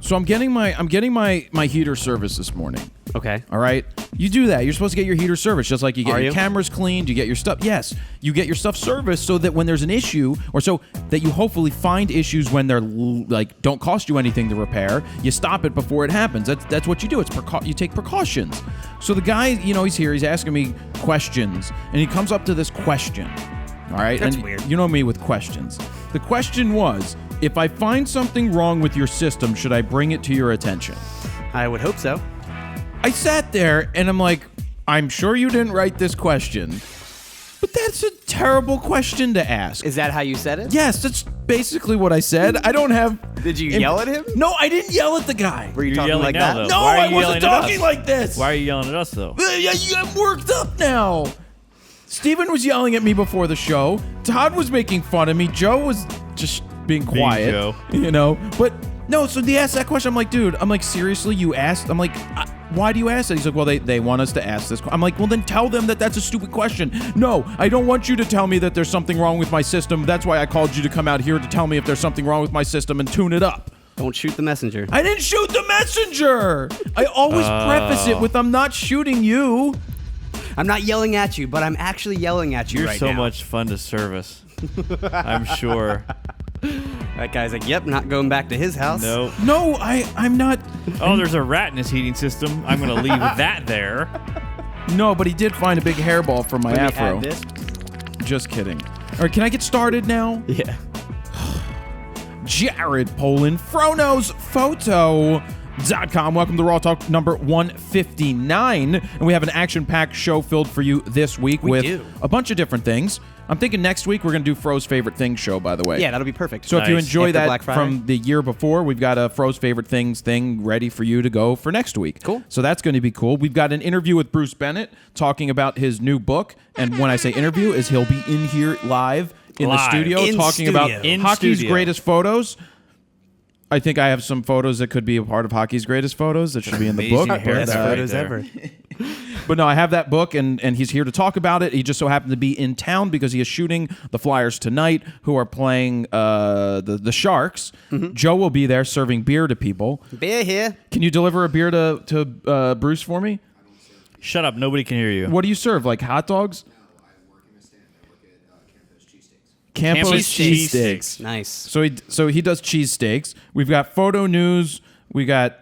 So I'm getting my heater service this morning. Okay. All right. You do that. You're supposed to get your heater serviced, just like you get your cameras cleaned, you get your stuff. Yes, you get your stuff serviced so that when there's an issue, or so that you hopefully find issues when they're like don't cost you anything to repair. You stop it before it happens. That's what you do. It's you take precautions. So the guy, he's here. He's asking me questions, and he comes up to this question. All right. That's and weird. You know me with questions. The question was, if I find something wrong with your system, should I bring it to your attention? I would hope so. I sat there and I'm like, I'm sure you didn't write this question, but that's a terrible question to ask. Is that how you said it? Yes, that's basically what I said. I don't have... Did you yell at him? No, I didn't yell at the guy. Were you talking yelling like now, that? though. No, Why are I you wasn't yelling at talking us? like this. Why are you yelling at us, though? I'm worked up now. Steven was yelling at me before the show. Todd was making fun of me. Joe was just being quiet. Joe. But no, so they asked that question. I'm like, dude, seriously, you asked? I'm like, why do you ask that? He's like, well, they want us to ask this. I'm like, well, then tell them that that's a stupid question. No, I don't want you to tell me that there's something wrong with my system. That's why I called you to come out here to tell me if there's something wrong with my system and tune it up. Don't shoot the messenger. I didn't shoot the messenger. I always preface it with, I'm not shooting you. I'm not yelling at you, but I'm actually yelling at you You're right so now. much fun to service. I'm sure. That guy's like, yep, not going back to his house. No. No, I'm not. Oh, there's a rat in his heating system. I'm going to leave that there. No, but he did find a big hairball from my Let me afro. add this. Just kidding. All right, can I get started now? Yeah. Jared Polin, FronosPhoto.com. Welcome to RAWtalk number 159. And we have an action-packed show filled for you this week with a bunch of different things. I'm thinking next week we're going to do Fro's Favorite Things show, by the way. Yeah, that'll be perfect. So if you enjoy After that Black Friday. from the year before, we've got a Fro's Favorite Things thing ready for you to go for next week. Cool. So that's going to be cool. We've got an interview with Bruce Bennett talking about his new book. And when I say interview, is he'll be in here live in the studio In talking studio. about In hockey's studio. greatest photos. I think I have some photos that could be a part of hockey's greatest photos that should be in the book. Amazing hair Best right photos there. ever. But no, I have that book, and he's here to talk about it. He just so happened to be in town because he is shooting the Flyers tonight, who are playing the Sharks. Joe will be there serving beer to people. Beer here. Can you deliver a beer to Bruce for me? Shut up. Nobody can hear you. What do you serve, like hot dogs? No, I work in a stand. I work at Campos Campos Campos cheesesteaks. Nice. So he does cheesesteaks. We've got photo news. We got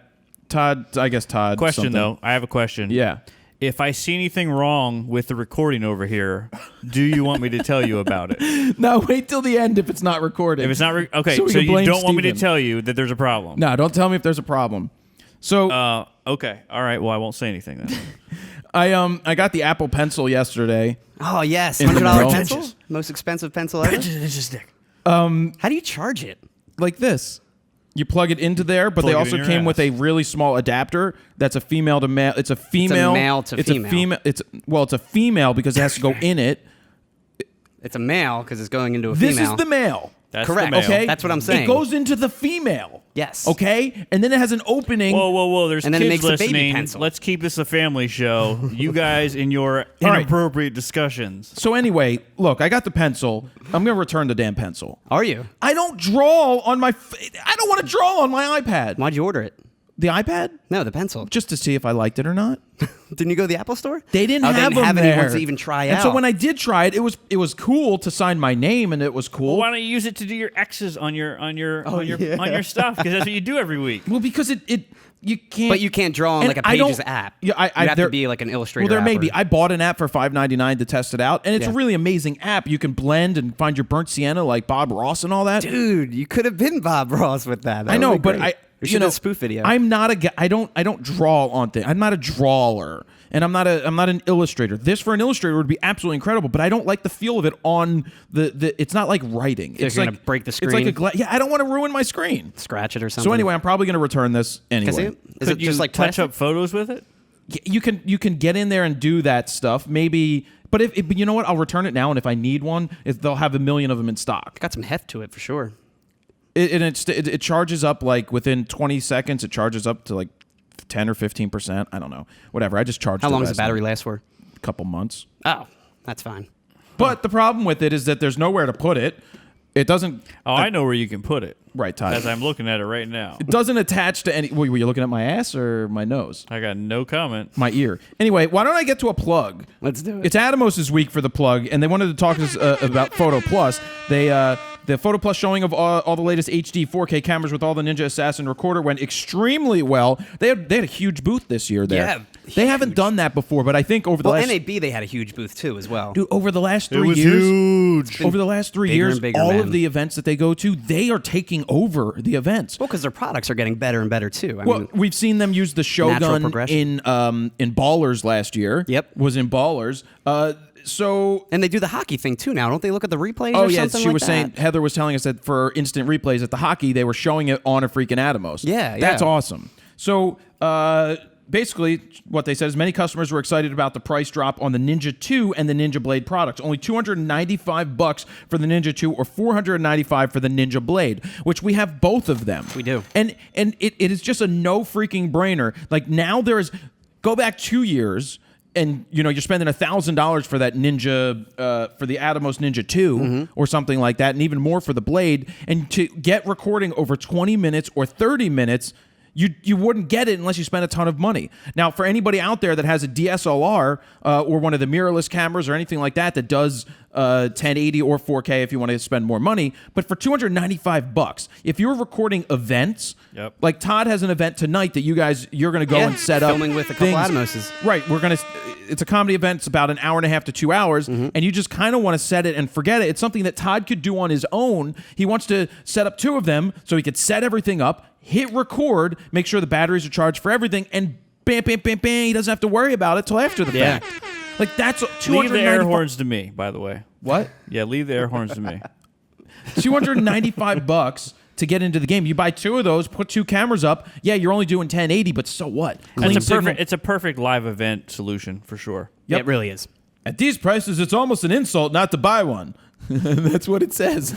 Todd. I guess Todd. Question, something. though. I have a question. Yeah. If I see anything wrong with the recording over here, do you want me to tell you about it? No, wait till the end if it's not recorded. If it's not okay, So we so can you blame don't want me to Steven. tell you that there's a problem. No, don't tell me if there's a problem. So Okay. All right. Well, I won't say anything then. I got the Apple Pencil yesterday. Oh, yes. In the $100 mail. pencil? Most expensive pencil ever? It's a stick. How do you charge it? Like this. You plug it into there, but Plug they it also in your came with ass. a really small adapter that's a female to male. It's a female. male to it's female. A female. It's a female because it has to go in it. It's a male because it's going into a This female. is the male. That's Correct. the male. Okay, That's what I'm saying. It goes into the female. Yes. Okay, and then it has an opening. Whoa. There's And then it kids makes a baby listening. pencil. Let's keep this a family show. You guys in your All right. inappropriate discussions. So anyway, look, I got the pencil. I'm gonna return the damn pencil. Are you? I don't draw on my. I don't want to draw on my iPad. Why'd you order it? The iPad, No, the pencil. just to see if I liked it or not. Didn't you go to the Apple store? They didn't oh, have they didn't them have there. anyone to even try and out. so when I did try it, it was cool to sign my name, and it was cool. Why don't you use it to do your X's on your yeah. on your stuff? Because that's what you do every week. Well, because it you can't. But you can't draw on and like a I don't- Pages app. Yeah, you have there- to be like an Illustrator Well, there app may or- be. I bought an app for $5.99 to test it out, and it's Yeah. a really amazing app. You can blend and find your burnt sienna like Bob Ross and all that. Dude, you could have been Bob Ross with that. That I know, would be but great. We you should know, have a spoof video. I'm not a guy. I don't draw on things. I'm not a drawer, and I'm not an illustrator. This for an illustrator would be absolutely incredible, but I don't like the feel of it on the. It's not like writing. You're It's gonna like break the It's like screen? yeah. I don't want to ruin my screen. Scratch it or something. So anyway, I'm probably going to return this Can I see anyway. it? Is Could it you just like touch plastic? up photos with it? You can get in there and do that stuff. Maybe, but but you know what? I'll return it now, and if I need one, they'll have a million of them in stock. Got some heft to it for sure. It charges up like within 20 seconds. It charges up to like 10 or 15%. I don't know. Whatever. I just charged. How it long does last the battery night. last for? A couple months. Oh, that's fine. But the problem with it is that there's nowhere to put it. It doesn't. Oh, I know where you can put it. Right, Todd. As I'm looking at it right now. It doesn't attach to any. Were you looking at my ass or my nose? I got no comment. My ear. Anyway, why don't I get to a plug? Let's do it. It's Atomos' week for the plug, and they wanted to talk to us about Photo Plus. The Photo Plus showing of all the latest HD 4K cameras with all the Ninja Assassin recorder went extremely well. They had a huge booth this year there. Yeah, they haven't done that before, but I think over the last NAB they had a huge booth too as well. dude, over the last 3 It was years, huge. over the last 3 bigger years, and bigger, all man. of the events that they go to, they are taking over the events. Well, because their products are getting better and better too. I Well, mean, we've seen them use the Natural Shogun progression. in Ballers last year. Yep. Was in Ballers. So and they do the hockey thing too now. Don't they look at the replays? oh or yeah, something she like was that? saying Heather was telling us that for instant replays at the hockey, they were showing it on a freaking Atomos. Yeah, that's yeah. awesome. So basically, what they said is many customers were excited about the price drop on the Ninja 2 and the Ninja Blade products. Only $295 for the Ninja 2 or $495 for the Ninja Blade, which we have both of them. We do. And it is just a no freaking brainer. Like now there is, go back 2 years. And you're spending $1,000 for that Ninja, for the Atomos Ninja 2 or something like that, and even more for the Blade. And to get recording over 20 minutes or 30 minutes, you wouldn't get it unless you spent a ton of money. Now, for anybody out there that has a DSLR or one of the mirrorless cameras or anything like that that does 1080 or 4K if you want to spend more money, but for $295, if you're recording events, Yep. like Todd has an event tonight that you're going to go and set up filming with a couple things. Atomoses. Right, it's a comedy event. It's about an hour and a half to 2 hours, and you just kind of want to set it and forget it. It's something that Todd could do on his own. He wants to set up 2 of them so he could set everything up, hit record, make sure the batteries are charged for everything, and bam, bam, bam, bam. He doesn't have to worry about it till after the fact. Like that's Leave the air $295. horns to me, by the way. What? Yeah, leave the air horns to me. $295 to get into the game. You buy 2 of those, put 2 cameras up. Yeah, you're only doing 1080, but so what? Clean signal. It's a perfect live event solution for sure. Yeah, it really is. At these prices, it's almost an insult not to buy one. That's what it says.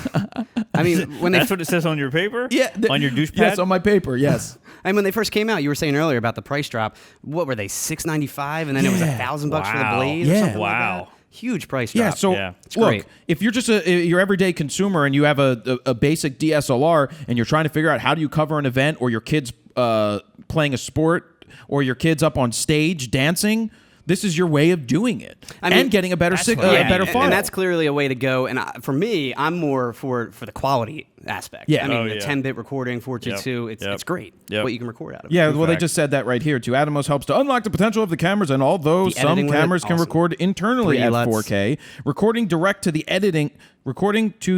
I mean, when they That's what it says on your paper? Yeah. On your douche pad? Yes, on my paper, yes. and when they first came out, you were saying earlier about the price drop. What were they? $695, and then it was Yeah. $1,000 for the Wow. Blade. Yeah. Or something like Wow. that. Huge price drop. Yeah, so Yeah. It's look, great. if you're just your everyday consumer and you have a basic DSLR and you're trying to figure out how do you cover an event or your kid's playing a sport or your kid's up on stage dancing, this is your way of doing it and getting a better better file. And that's clearly a way to go. And for me, I'm more for the quality aspect. Yeah. I mean, Oh, the yeah. 10-bit recording, 422, it's great. Yep. What you can record out of it. Yeah, well, they fact. just said that right here too. Atomos helps to unlock the potential of the cameras, and although The some editing with it, cameras can awesome. record internally 3D at LUTs. 4K, recording to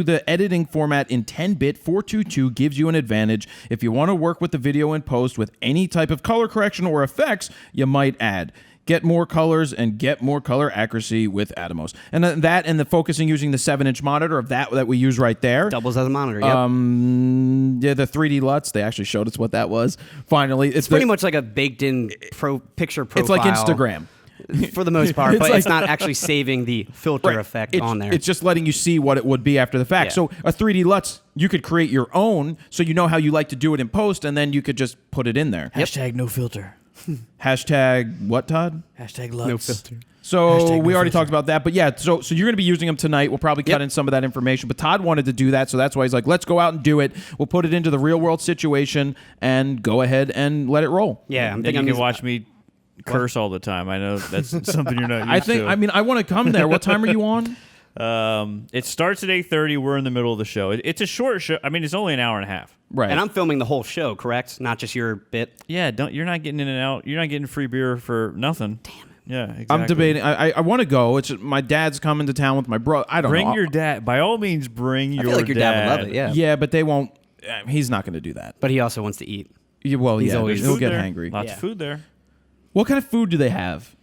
the editing format in 10-bit 422 gives you an advantage. If you want to work with the video in post with any type of color correction or effects, you might add. Get more colors and get more color accuracy with Atomos. And that and the focusing using the 7-inch monitor of that we use right there. Doubles as a monitor. Yep. Yeah, the 3D LUTs, they actually showed us what that was. Finally, it's pretty much like a baked-in picture profile. It's like Instagram. For the most part, but like- it's not actually saving the filter effect on there. It's just letting you see what it would be after the fact. Yeah. So a 3D LUTs, you could create your own, so you know how you like to do it in post, and then you could just put it in there. Hashtag no filter. Hashtag what, Todd? Hashtag no LUTs. filter. So Hashtag we no already filter. talked about that, but yeah, so you're going to be using them tonight. We'll probably cut Yep. in some of that information, but Todd wanted to do that, so that's why he's like, let's go out and do it. We'll put it into the real world situation and go ahead and let it roll. Yeah, I'm And thinking you can watch me curse all the time. I know that's something you're not used to. I mean, I want to come there. What time are you on? It starts at 8:30. We're in the middle of the show. It's a short show. I mean, it's only an hour and a half. Right. And I'm filming the whole show, correct? Not just your bit. Yeah, you're not getting in and out. You're not getting free beer for nothing. Damn it. Yeah, exactly. I'm debating. I want to go. It's my dad's coming to town with my brother. I don't know. Bring your dad. By all means, bring your I feel like your dad would love it, yeah. Yeah, but they won't. He's not going to do that. But he also wants to eat. Yeah, well, He's yeah, always- he'll Food get there. hangry. Lots Yeah. of food there. What kind of food do they have?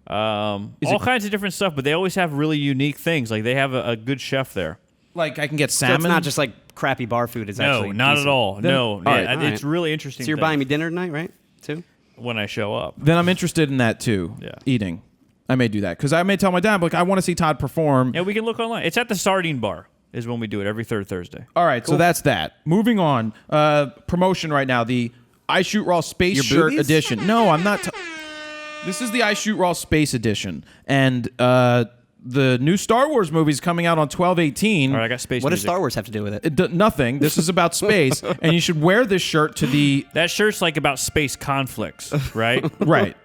All it- kinds of different stuff, but they always have really unique things. Like they have a good chef there. Like I can get So salmon. it's not just like crappy bar food. It's No, actually not decent. at all. Then- No, all yeah, right, all it's right. really interesting. So you're thing buying me dinner tonight, right? Too? when I show up. Then I'm interested in that too. Yeah. Eating. I may do that because I may tell my dad, like, I want to see Todd perform. Yeah, we can look online. It's at the Sardine Bar. Is when we do it every third Thursday. All right, so that's that. Moving on. Promotion right now. The I Shoot Raw Space Your Shirt boobies? Edition. No, I'm not. This is the I Shoot Raw Space Edition, and the new Star Wars movie's coming out on 12/18. All right, I got space What does music. Star Wars have to do with it? Nothing. This is about space, and you should wear this shirt to the That shirt's like about space conflicts, right? right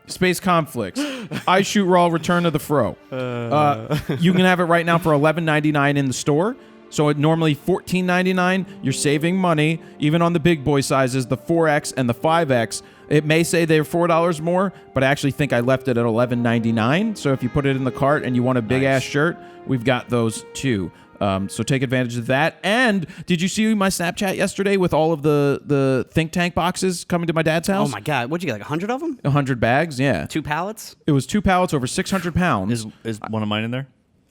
space conflicts. I shoot raw. Return to the fro. You can have it right now for $11.99 in the store. So it normally $14.99. You're saving money, even on the big boy sizes, the 4X and the 5X. It may say they're $4 more, but I actually think I left it at $11.99. So if you put it in the cart and you want a big ass shirt, we've got those too. So take advantage of that. And did you see my Snapchat yesterday with all of the think tank boxes coming to my dad's house? Oh my God! What'd you get? Like 100 of them? 100 bags, yeah. 2 pallets? It was 2 pallets over 600 pounds. Is one of mine in there?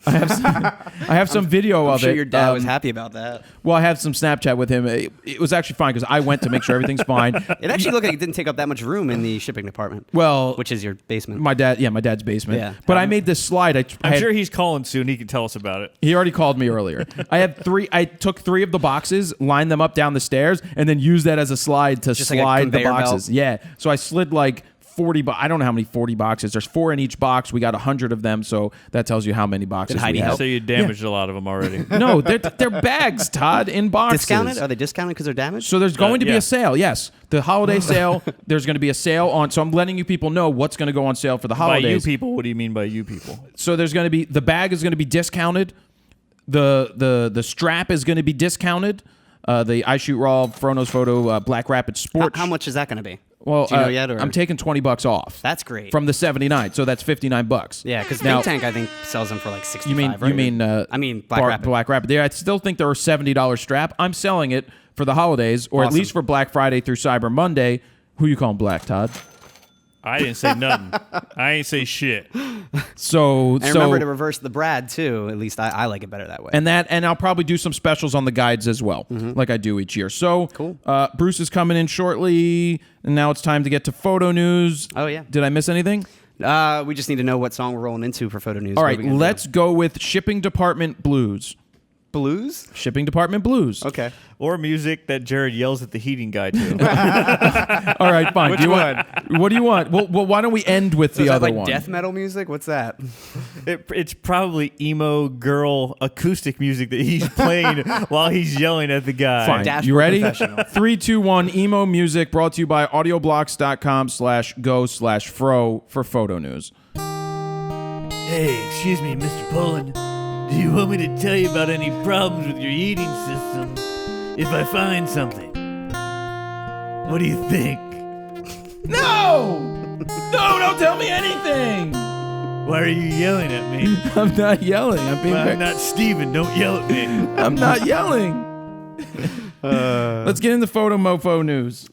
I have some video I'm of sure it. your dad was happy about that. Well, I have some Snapchat with him. It was actually fine because I went to make sure everything's fine. It actually looked like it didn't take up that much room in the shipping department. Well, Which is your basement. my dad's basement. Yeah. But I made this slide. I'm sure he's calling soon. He can tell us about it. He already called me earlier. I took 3 of the boxes, lined them up down the stairs, and then used that as a slide to Just like a slide the conveyor boxes. belt? Yeah. So I slid like 40. I don't know how many 40 boxes. There's 4 in each box. We got 100 of them, so that tells you how many boxes Did Heidi we have. help? So you damaged a lot of them already. No, they're bags, Todd, in boxes. Discounted? Are they discounted because they're damaged? So there's going to be yeah. a sale, yes. The holiday sale, there's going to be a sale on. So I'm letting you people know what's going to go on sale for the By holidays. you people, what do you mean by you people? So there's going to be, the bag is going to be discounted. The strap is going to be discounted. The I Shoot Raw Frono's Photo Black Rapid Sport. How much is that going to be? Well, do you know yet? Or? I'm taking $20 off. That's great. From the 79, so that's $59. Yeah, because Now- Think Tank, I think, sells them for like 65. You mean right? you mean I mean Black Rapid. Black Rapid. Yeah, I still think they're a $70 strap. I'm selling it for the holidays, or at Awesome. least for Black Friday through Cyber Monday. Who you calling Black, Todd? I didn't say nothing. I ain't say shit. So And remember to reverse the Brad too. At least I like it better that way. and I'll probably do some specials on the guides as well, like I do each year. So Cool. Bruce is coming in shortly, and now it's time to get to photo news. Oh, yeah. Did I miss anything? We just need to know what song we're rolling into for photo news. All What right, are we gonna let's go with Shipping Department Blues. do? Blues. Shipping Department Blues. Okay. Or music that Jared yells at the heating guy to. All right, fine. Which do you want? What do you want? Well, why don't we end with the is that other like one? death metal music? What's that? It's probably emo girl acoustic music that he's playing while he's yelling at the guy. Fine. Dashboard You ready? Professional. 3, 2, 1. Emo music brought to you by audioblocks.com/go/fro for photo news. Hey, excuse me, Mr. Polin. Do you want me to tell you about any problems with your heating system if I find something? What do you think? No! No, don't tell me anything! Why are you yelling at me? I'm not yelling. I'm being I'm not Steven. Don't yell at me. I'm not yelling. Let's get into photo mofo news.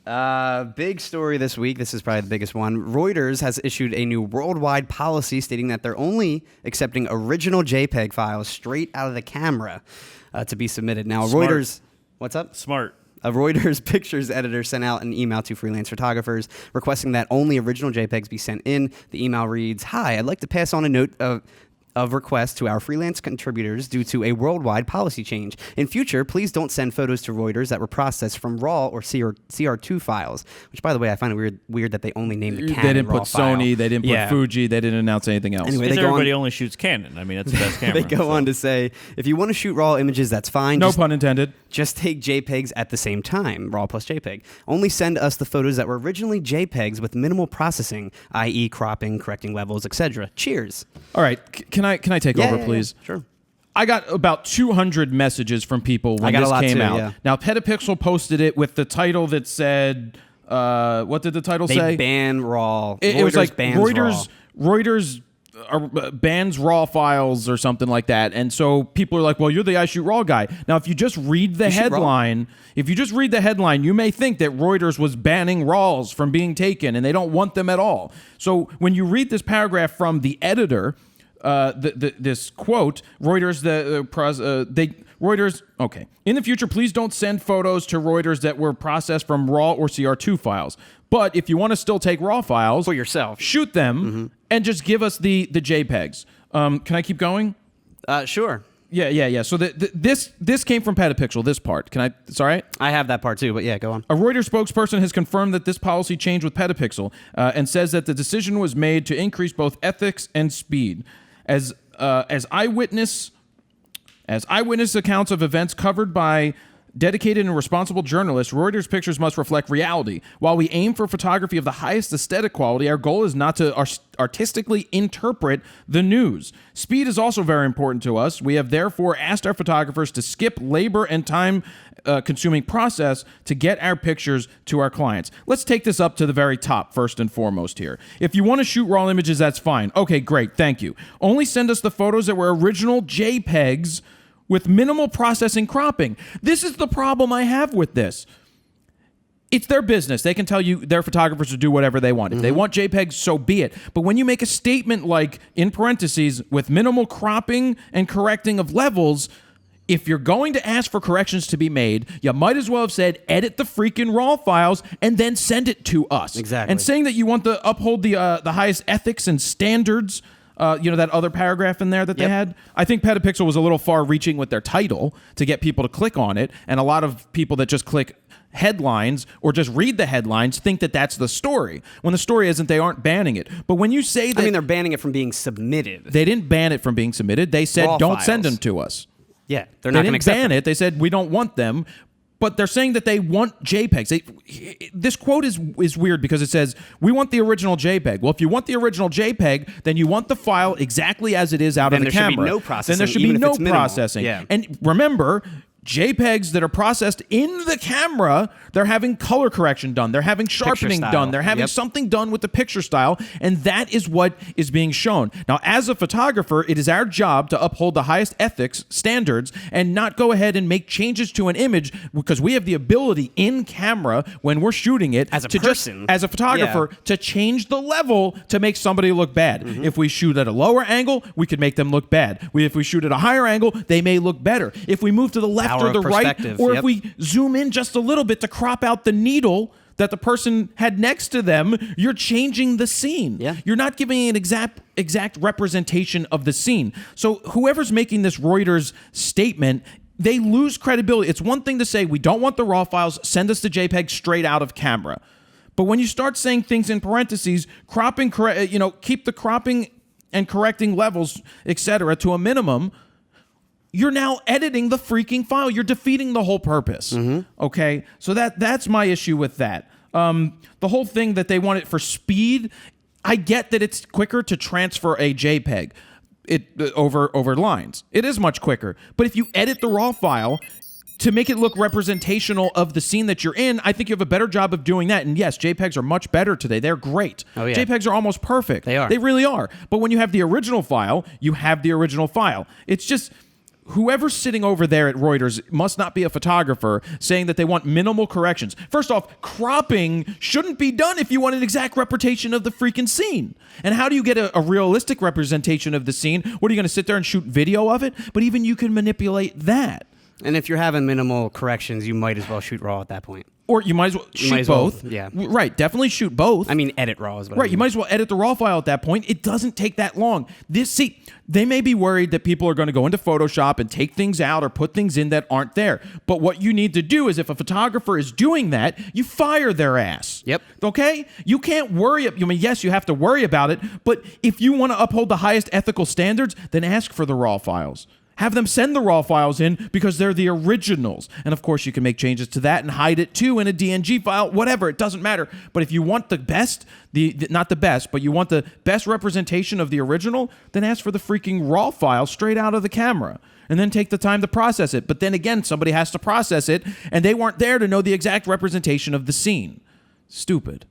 Big story this week. This is probably the biggest one. Reuters has issued a new worldwide policy stating that they're only accepting original JPEG files straight out of the camera to be submitted. Now, Smart. Reuters, what's up? Smart. A Reuters pictures editor sent out an email to freelance photographers requesting that only original JPEGs be sent in. The email reads, "Hi, I'd like to pass on a note of request to our freelance contributors due to a worldwide policy change. In future, please don't send photos to Reuters that were processed from RAW or CR2 files." Which, by the way, I find it weird that they only named the Canon They didn't RAW put file. Sony. They didn't Yeah. put Fuji. They didn't announce anything else. Anyway, Because they go everybody on- only shoots Canon. I mean, that's the best camera. They go on to say, if you want to shoot RAW images, that's fine. No pun intended. Just take JPEGs at the same time, RAW plus JPEG. Only send us the photos that were originally JPEGs with minimal processing, i.e. cropping, correcting levels, etc. Cheers. All right. Can I take over, please? Yeah, sure. I got about 200 messages from people when got a this lot came too, out. yeah. Now, Petapixel posted it with the title that said, what did the title They say? ban RAW. It was like bans Reuters bans RAW files or something like that. And so people are like, well, you're the I Shoot Raw guy. Now, if you just read the headline, you may think that Reuters was banning RAWs from being taken and they don't want them at all. So when you read this paragraph from the editor, this quote, Reuters, Reuters, okay. In the future, please don't send photos to Reuters that were processed from RAW or CR2 files. But if you want to still take RAW files For yourself. shoot them and just give us the JPEGs. Can I keep going? Sure. Yeah. So this came from Petapixel, this part. It's all right? I have that part too, but yeah, go on. A Reuters spokesperson has confirmed that this policy changed with Petapixel and says that the decision was made to increase both ethics and speed. As eyewitness accounts of events covered by dedicated and responsible journalists, Reuters pictures must reflect reality. While we aim for photography of the highest aesthetic quality, our goal is not to artistically interpret the news. Speed is also very important to us. We have therefore asked our photographers to skip labor and time consuming process to get our pictures to our clients. Let's take this up to the very top first and foremost here. If you want to shoot raw images, that's fine. Okay, great. Thank you. Only send us the photos that were original JPEGs with minimal processing cropping. This is the problem I have with this. It's their business. They can tell you, their photographers, to do whatever they want. If they want JPEGs, so be it. But when you make a statement like, in parentheses, with minimal cropping and correcting of levels, if you're going to ask for corrections to be made, you might as well have said, edit the freaking RAW files and then send it to us. Exactly. And saying that you want to uphold the highest ethics and standards, that other paragraph in there that they had. I think Petapixel was a little far-reaching with their title to get people to click on it, and a lot of people that just click headlines or just read the headlines think that that's the story. When the story isn't, they aren't banning it. But when you say that... I mean, they're banning it from being submitted. They didn't ban it from being submitted. They said, raw don't files. send them to us. Yeah, they're not going to accept ban it. They said, we don't want them. But they're saying that they want JPEGs. This quote is weird because it says, we want the original JPEG. Well, if you want the original JPEG, then you want the file exactly as it is out of the camera. Then there should be no processing. Then there should be no processing. Yeah. And remember, JPEGs that are processed in the camera, they're having color correction done. They're having sharpening done. They're having something done with the picture style, and that is what is being shown. Now, as a photographer, it is our job to uphold the highest ethics standards and not go ahead and make changes to an image because we have the ability in camera when we're shooting it as a photographer to change the level to make somebody look bad. If we shoot at a lower angle, we could make them look bad. If we shoot at a higher angle, they may look better. If we move to the left or the right, or if we zoom in just a little bit to crop out the needle that the person had next to them, you're changing the scene. Yeah. You're not giving an exact representation of the scene. So whoever's making this Reuters statement, they lose credibility. It's one thing to say, we don't want the RAW files, send us the JPEG straight out of camera. But when you start saying things in parentheses, keep the cropping and correcting levels, etc., to a minimum, you're now editing the freaking file. You're defeating the whole purpose. Okay? So that's my issue with that. The whole thing that they want it for speed, I get that it's quicker to transfer a JPEG over lines. It is much quicker. But if you edit the RAW file to make it look representational of the scene that you're in, I think you have a better job of doing that. And yes, JPEGs are much better today. They're great. Oh, yeah. JPEGs are almost perfect. They are. They really are. But when you have the original file, you have the original file. It's just... whoever's sitting over there at Reuters must not be a photographer saying that they want minimal corrections. First off, cropping shouldn't be done if you want an exact representation of the freaking scene. And how do you get a realistic representation of the scene? What, are you going to sit there and shoot video of it? But even you can manipulate that. And if you're having minimal corrections, you might as well shoot RAW at that point. Or you might as well shoot both. Yeah. Right, definitely shoot both. I mean, edit RAW as well. Right, you might as well edit the RAW file at that point. It doesn't take that long. They may be worried that people are going to go into Photoshop and take things out or put things in that aren't there. But what you need to do is, if a photographer is doing that, you fire their ass. Yep. Okay? You can't worry. Yes, you have to worry about it, but if you want to uphold the highest ethical standards, then ask for the RAW files. Have them send the RAW files in because they're the originals. And of course, you can make changes to that and hide it too in a DNG file, whatever. It doesn't matter. But if you want the best, not the best, but you want the best representation of the original, then ask for the freaking RAW file straight out of the camera. And then take the time to process it. But then again, somebody has to process it, and they weren't there to know the exact representation of the scene. Stupid.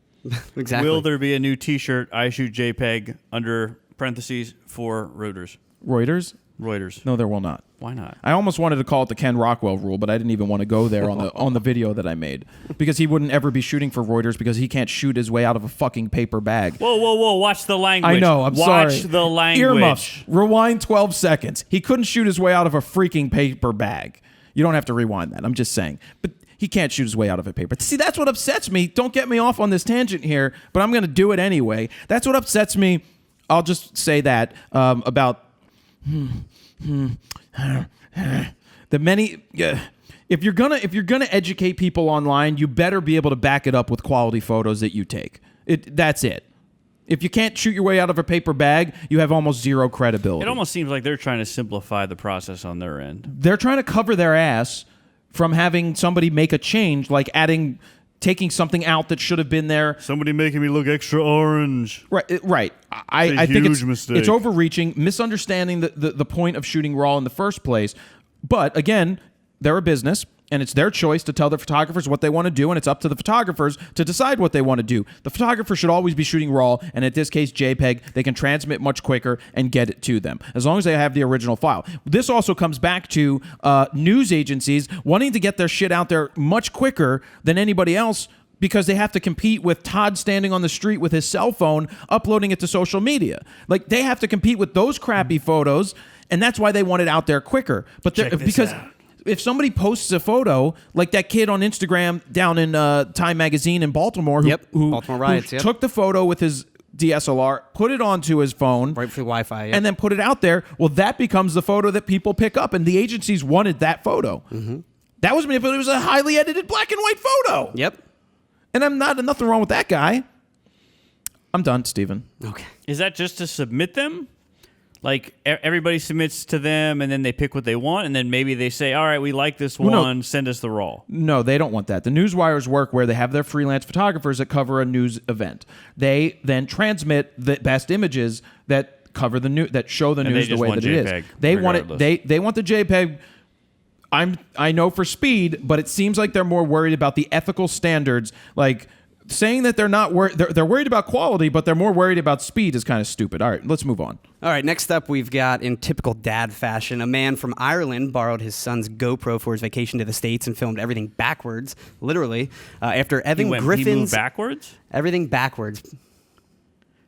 Exactly. Will there be a new T-shirt, I shoot JPEG, under parentheses, for Reuters? Reuters? Reuters. No, there will not. Why not? I almost wanted to call it the Ken Rockwell rule, but I didn't even want to go there on the video that I made, because he wouldn't ever be shooting for Reuters because he can't shoot his way out of a fucking paper bag. Whoa! Watch the language. I know. I'm sorry. Watch the language. Earmuffs. Rewind 12 seconds. He couldn't shoot his way out of a freaking paper bag. You don't have to rewind that. I'm just saying. But he can't shoot his way out of a paper. See, that's what upsets me. Don't get me off on this tangent here, but I'm going to do it anyway. That's what upsets me. I'll just say that about. The many if you're gonna educate people online, you better be able to back it up with quality photos that you take. That's it. If you can't shoot your way out of a paper bag, you have almost zero credibility. It almost seems like they're trying to simplify the process on their end. They're trying to cover their ass from having somebody make a change, like taking something out that should have been there. Somebody making me look extra orange. Right. I think huge mistake. It's overreaching, misunderstanding the point of shooting raw in the first place. But again, they're a business, and it's their choice to tell the photographers what they want to do, and it's up to the photographers to decide what they want to do. The photographer should always be shooting raw, and in this case, JPEG. They can transmit much quicker and get it to them, as long as they have the original file. This also comes back to news agencies wanting to get their shit out there much quicker than anybody else, because they have to compete with Todd standing on the street with his cell phone, uploading it to social media. Like, they have to compete with those crappy photos, and that's why they want it out there quicker. But because if somebody posts a photo, like that kid on Instagram down in Time Magazine in Baltimore, who Baltimore riots, took the photo with his DSLR, put it onto his phone, right for Wi-Fi, and then put it out there, well, that becomes the photo that people pick up, and the agencies wanted that photo. That was manipulated. It was a highly edited black and white photo. Yep. And nothing wrong with that guy. I'm done, Steven. Okay. Is that just to submit them? Like, everybody submits to them, and then they pick what they want, and then maybe they say, all right, we like this one, send us the raw. No, they don't want that. The newswires work where they have their freelance photographers that cover a news event. They then transmit the best images that cover the news, that show the news the way that it is. They want it. They want the JPEG. I know for speed, but it seems like they're more worried about the ethical standards. Like, saying that they're not worried, they're worried about quality, but they're more worried about speed is kind of stupid. All right, let's move on. All right, next up, we've got, in typical dad fashion, a man from Ireland borrowed his son's GoPro for his vacation to the States and filmed everything backwards, literally, after Evan Griffin's... He moved backwards? Everything backwards.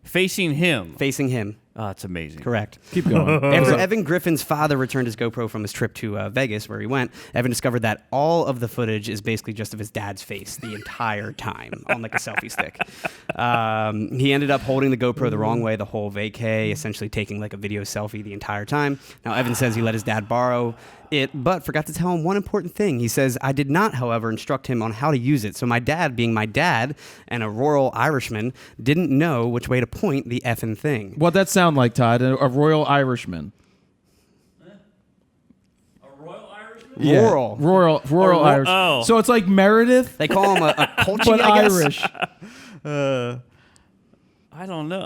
Facing him? Facing him. Oh, it's amazing. Correct. Keep going. After Evan Griffin's father returned his GoPro from his trip to Vegas, where he went, Evan discovered that all of the footage is basically just of his dad's face the entire time on like a selfie stick. He ended up holding the GoPro the wrong way the whole vacay, essentially taking like a video selfie the entire time. Now, Evan says he let his dad borrow it, but forgot to tell him one important thing. He says, I did not, however, instruct him on how to use it. So my dad, being my dad and a rural Irishman, didn't know which way to point the effing thing. What'd that sound like, Todd? A royal Irishman. A royal Irishman? Yeah. Royal Irish. Oh. So it's like Meredith, They call him a culture, but I guess. Irish. I don't know.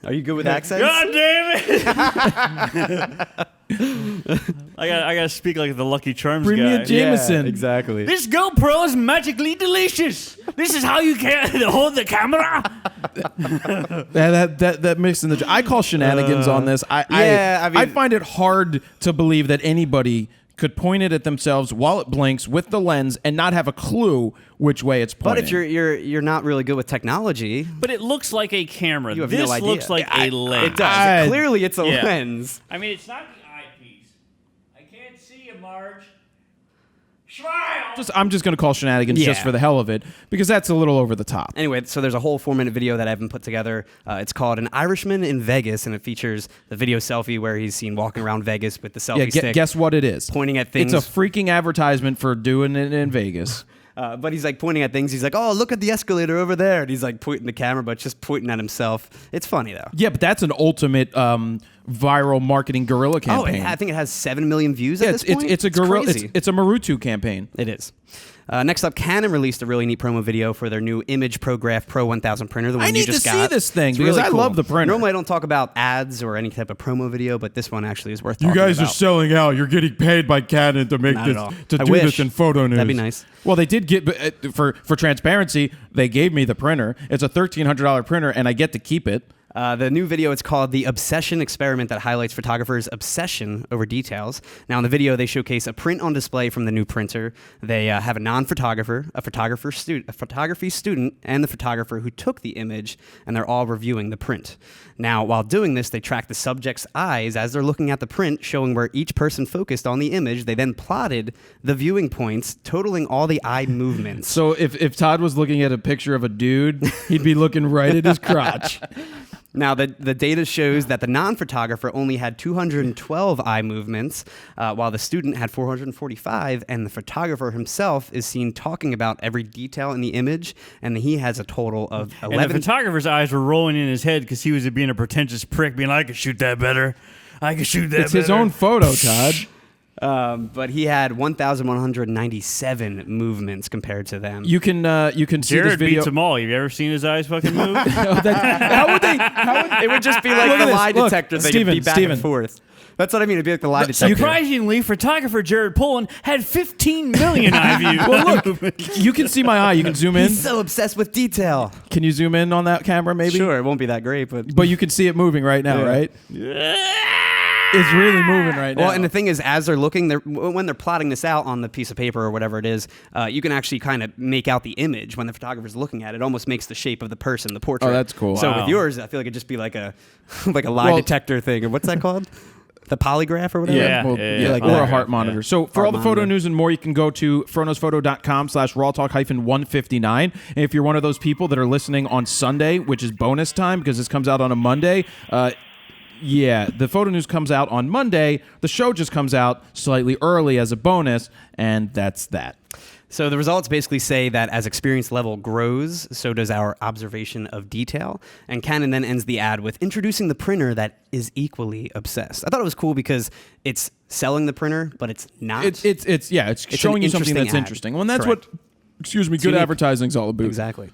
Are you good with accents? God damn it! I gotta speak like the Lucky Charms Bring me guy. a Jameson. Yeah, exactly. This GoPro is magically delicious. This is how you can hold the camera. That mixed in the. I call shenanigans on this. I find it hard to believe that anybody could point it at themselves while it blinks with the lens and not have a clue which way it's pointing. But if you're not really good with technology, But it looks like a camera. you have This no idea. looks like a lens. It does. Clearly, it's a Yeah. lens. I mean, it's not the eyepiece. I can't see you, Marge. Smile. I'm just going to call shenanigans just Yeah. for the hell of it, because that's a little over the top. Anyway, so there's a whole 4-minute video that Evan put together. It's called An Irishman in Vegas, and it features the video selfie where he's seen walking around Vegas with the selfie stick. Guess what it is? Pointing at things. It's a freaking advertisement for doing it in Vegas. But he's like pointing at things. He's like, oh, look at the escalator over there. And he's like pointing the camera, but just pointing at himself. It's funny, though. Yeah, but that's an ultimate viral marketing guerrilla campaign. I think it has 7 million views at this point. It's a guerrilla. Crazy. It's a Marutu campaign. It is. Next up, Canon released a really neat promo video for their new Image ProGraph Pro 1000 printer. The one I you need just to got. see this thing It's because really I cool. love the printer. Normally, I don't talk about ads or any type of promo video, but this one actually is worth talking about. selling out. You're getting paid by Canon to make Not at all. I wish. photo news. That'd be nice. Well, they did get for transparency. They gave me the printer. It's a $1,300 printer, and I get to keep it. The new video, it's called The Obsession Experiment, that highlights photographers' obsession over details. Now, in the video, they showcase a print on display from the new printer. They have a non-photographer, a photography student, and the photographer who took the image, and they're all reviewing the print. Now, while doing this, they track the subject's eyes as they're looking at the print, showing where each person focused on the image. They then plotted the viewing points, totaling all the eye movements. So if Todd was looking at a picture of a dude, he'd be looking right at his crotch. Now, the data shows that the non-photographer only had 212 eye movements, while the student had 445, and the photographer himself is seen talking about every detail in the image, and he has a total of 11. And the photographer's eyes were rolling in his head because he was being a pretentious prick, being like, I could shoot that better. I could shoot that It's better. his own photo, Todd. But he had 1,197 movements compared to them. You can see this Jared video. beats them all. Have you ever seen his eyes fucking move? How would they? It would just be like Look at the this. lie Look, detector thing. Steven, It'd be back Steven. and forth. That's what I mean. It'd be like the lie detector. Surprisingly, photographer Jared Polin had 15 million eye views. Well, look, you can see my eye. You can zoom in. He's so obsessed with detail. Can you zoom in on that camera, maybe? Sure, it won't be that great, but... But you can see it moving right now, Yeah. right? It's really moving right now. Well, and the thing is, as they're looking, when they're plotting this out on the piece of paper or whatever it is, you can actually kind of make out the image when the photographer's looking at it. It almost makes the shape of the person, the portrait. Oh, that's cool. So Wow. with yours, I feel like it'd just be like a lie detector thing, or what's that called? The polygraph or whatever? Yeah. Like, or that. a heart monitor. So for all the photo news and more, you can go to fronosphoto.com/rawtalk-159. And if you're one of those people that are listening on Sunday, which is bonus time because this comes out on a Monday, yeah, the photo news comes out on Monday. The show just comes out slightly early as a bonus, and that's that. So the results basically say that as experience level grows, so does our observation of detail. And Canon then ends the ad with introducing the printer that is equally obsessed. I thought it was cool because it's selling the printer, but it's not. It's showing you something interesting that's ad. interesting. Well, and that's Correct. what, good unique. advertising's all about. Exactly.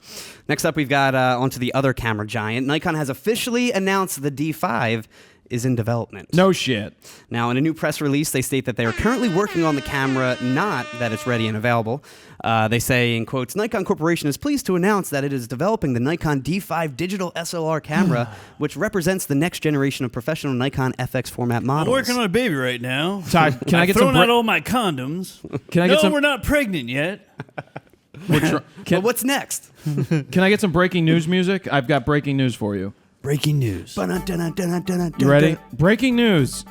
Next up, we've got onto the other camera giant. Nikon has officially announced the D5 is in development. No shit. Now, in a new press release, they state that they are currently working on the camera, not that it's ready and available. They say, in quotes, Nikon Corporation is pleased to announce that it is developing the Nikon D5 digital SLR camera, which represents the next generation of professional Nikon FX format I'm models. working on a baby right now. Todd, can I get thrown some? out all my condoms. Can I get no, some? we're not pregnant yet. But what's next? Can I get some breaking news music? I've got breaking news for you. Breaking news. You ready? Breaking news.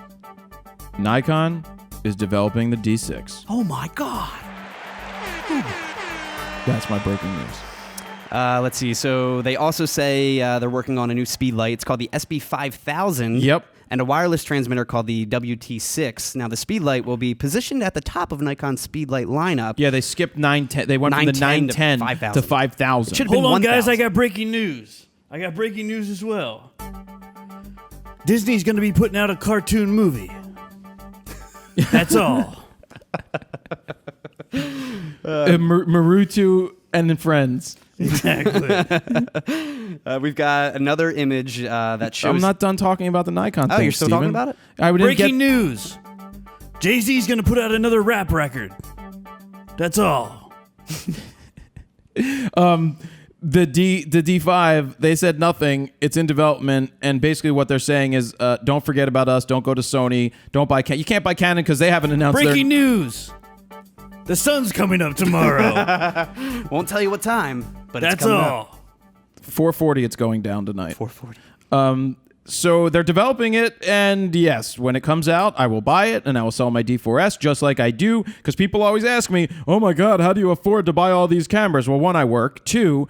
Nikon is developing the D6. Oh my God. That's my breaking news. Let's see. So they also say they're working on a new speed light. It's called the SB5000. Yep. And a wireless transmitter called the WT6. Now, the speedlight will be positioned at the top of Nikon's speedlight lineup. Yeah, they skipped 910. They went from the 910 910 to to 5000. Should- Hold been on, guys. 1,000. I got breaking news. I got breaking news as well. Disney's going to be putting out a cartoon movie. That's all. Marutu and then friends. Exactly. We've got another image that shows... I'm not done talking about the Nikon thing. Oh, you're still talking Steven. about it? I didn't Breaking get, news. Jay-Z's going to put out another rap record. That's all. The D5, they said nothing. It's in development, and basically what they're saying is, don't forget about us. Don't go to Sony. Don't buy Canon. You can't buy Canon because they haven't announced Breaking news. The sun's coming up tomorrow. Won't tell you what time, but That's it's coming all. up. 440. It's going down tonight. 440. So they're developing it, and yes, when it comes out, I will buy it, and I will sell my D4S just like I do, because people always ask me, oh my God, how do you afford to buy all these cameras? Well, one, I work. Two,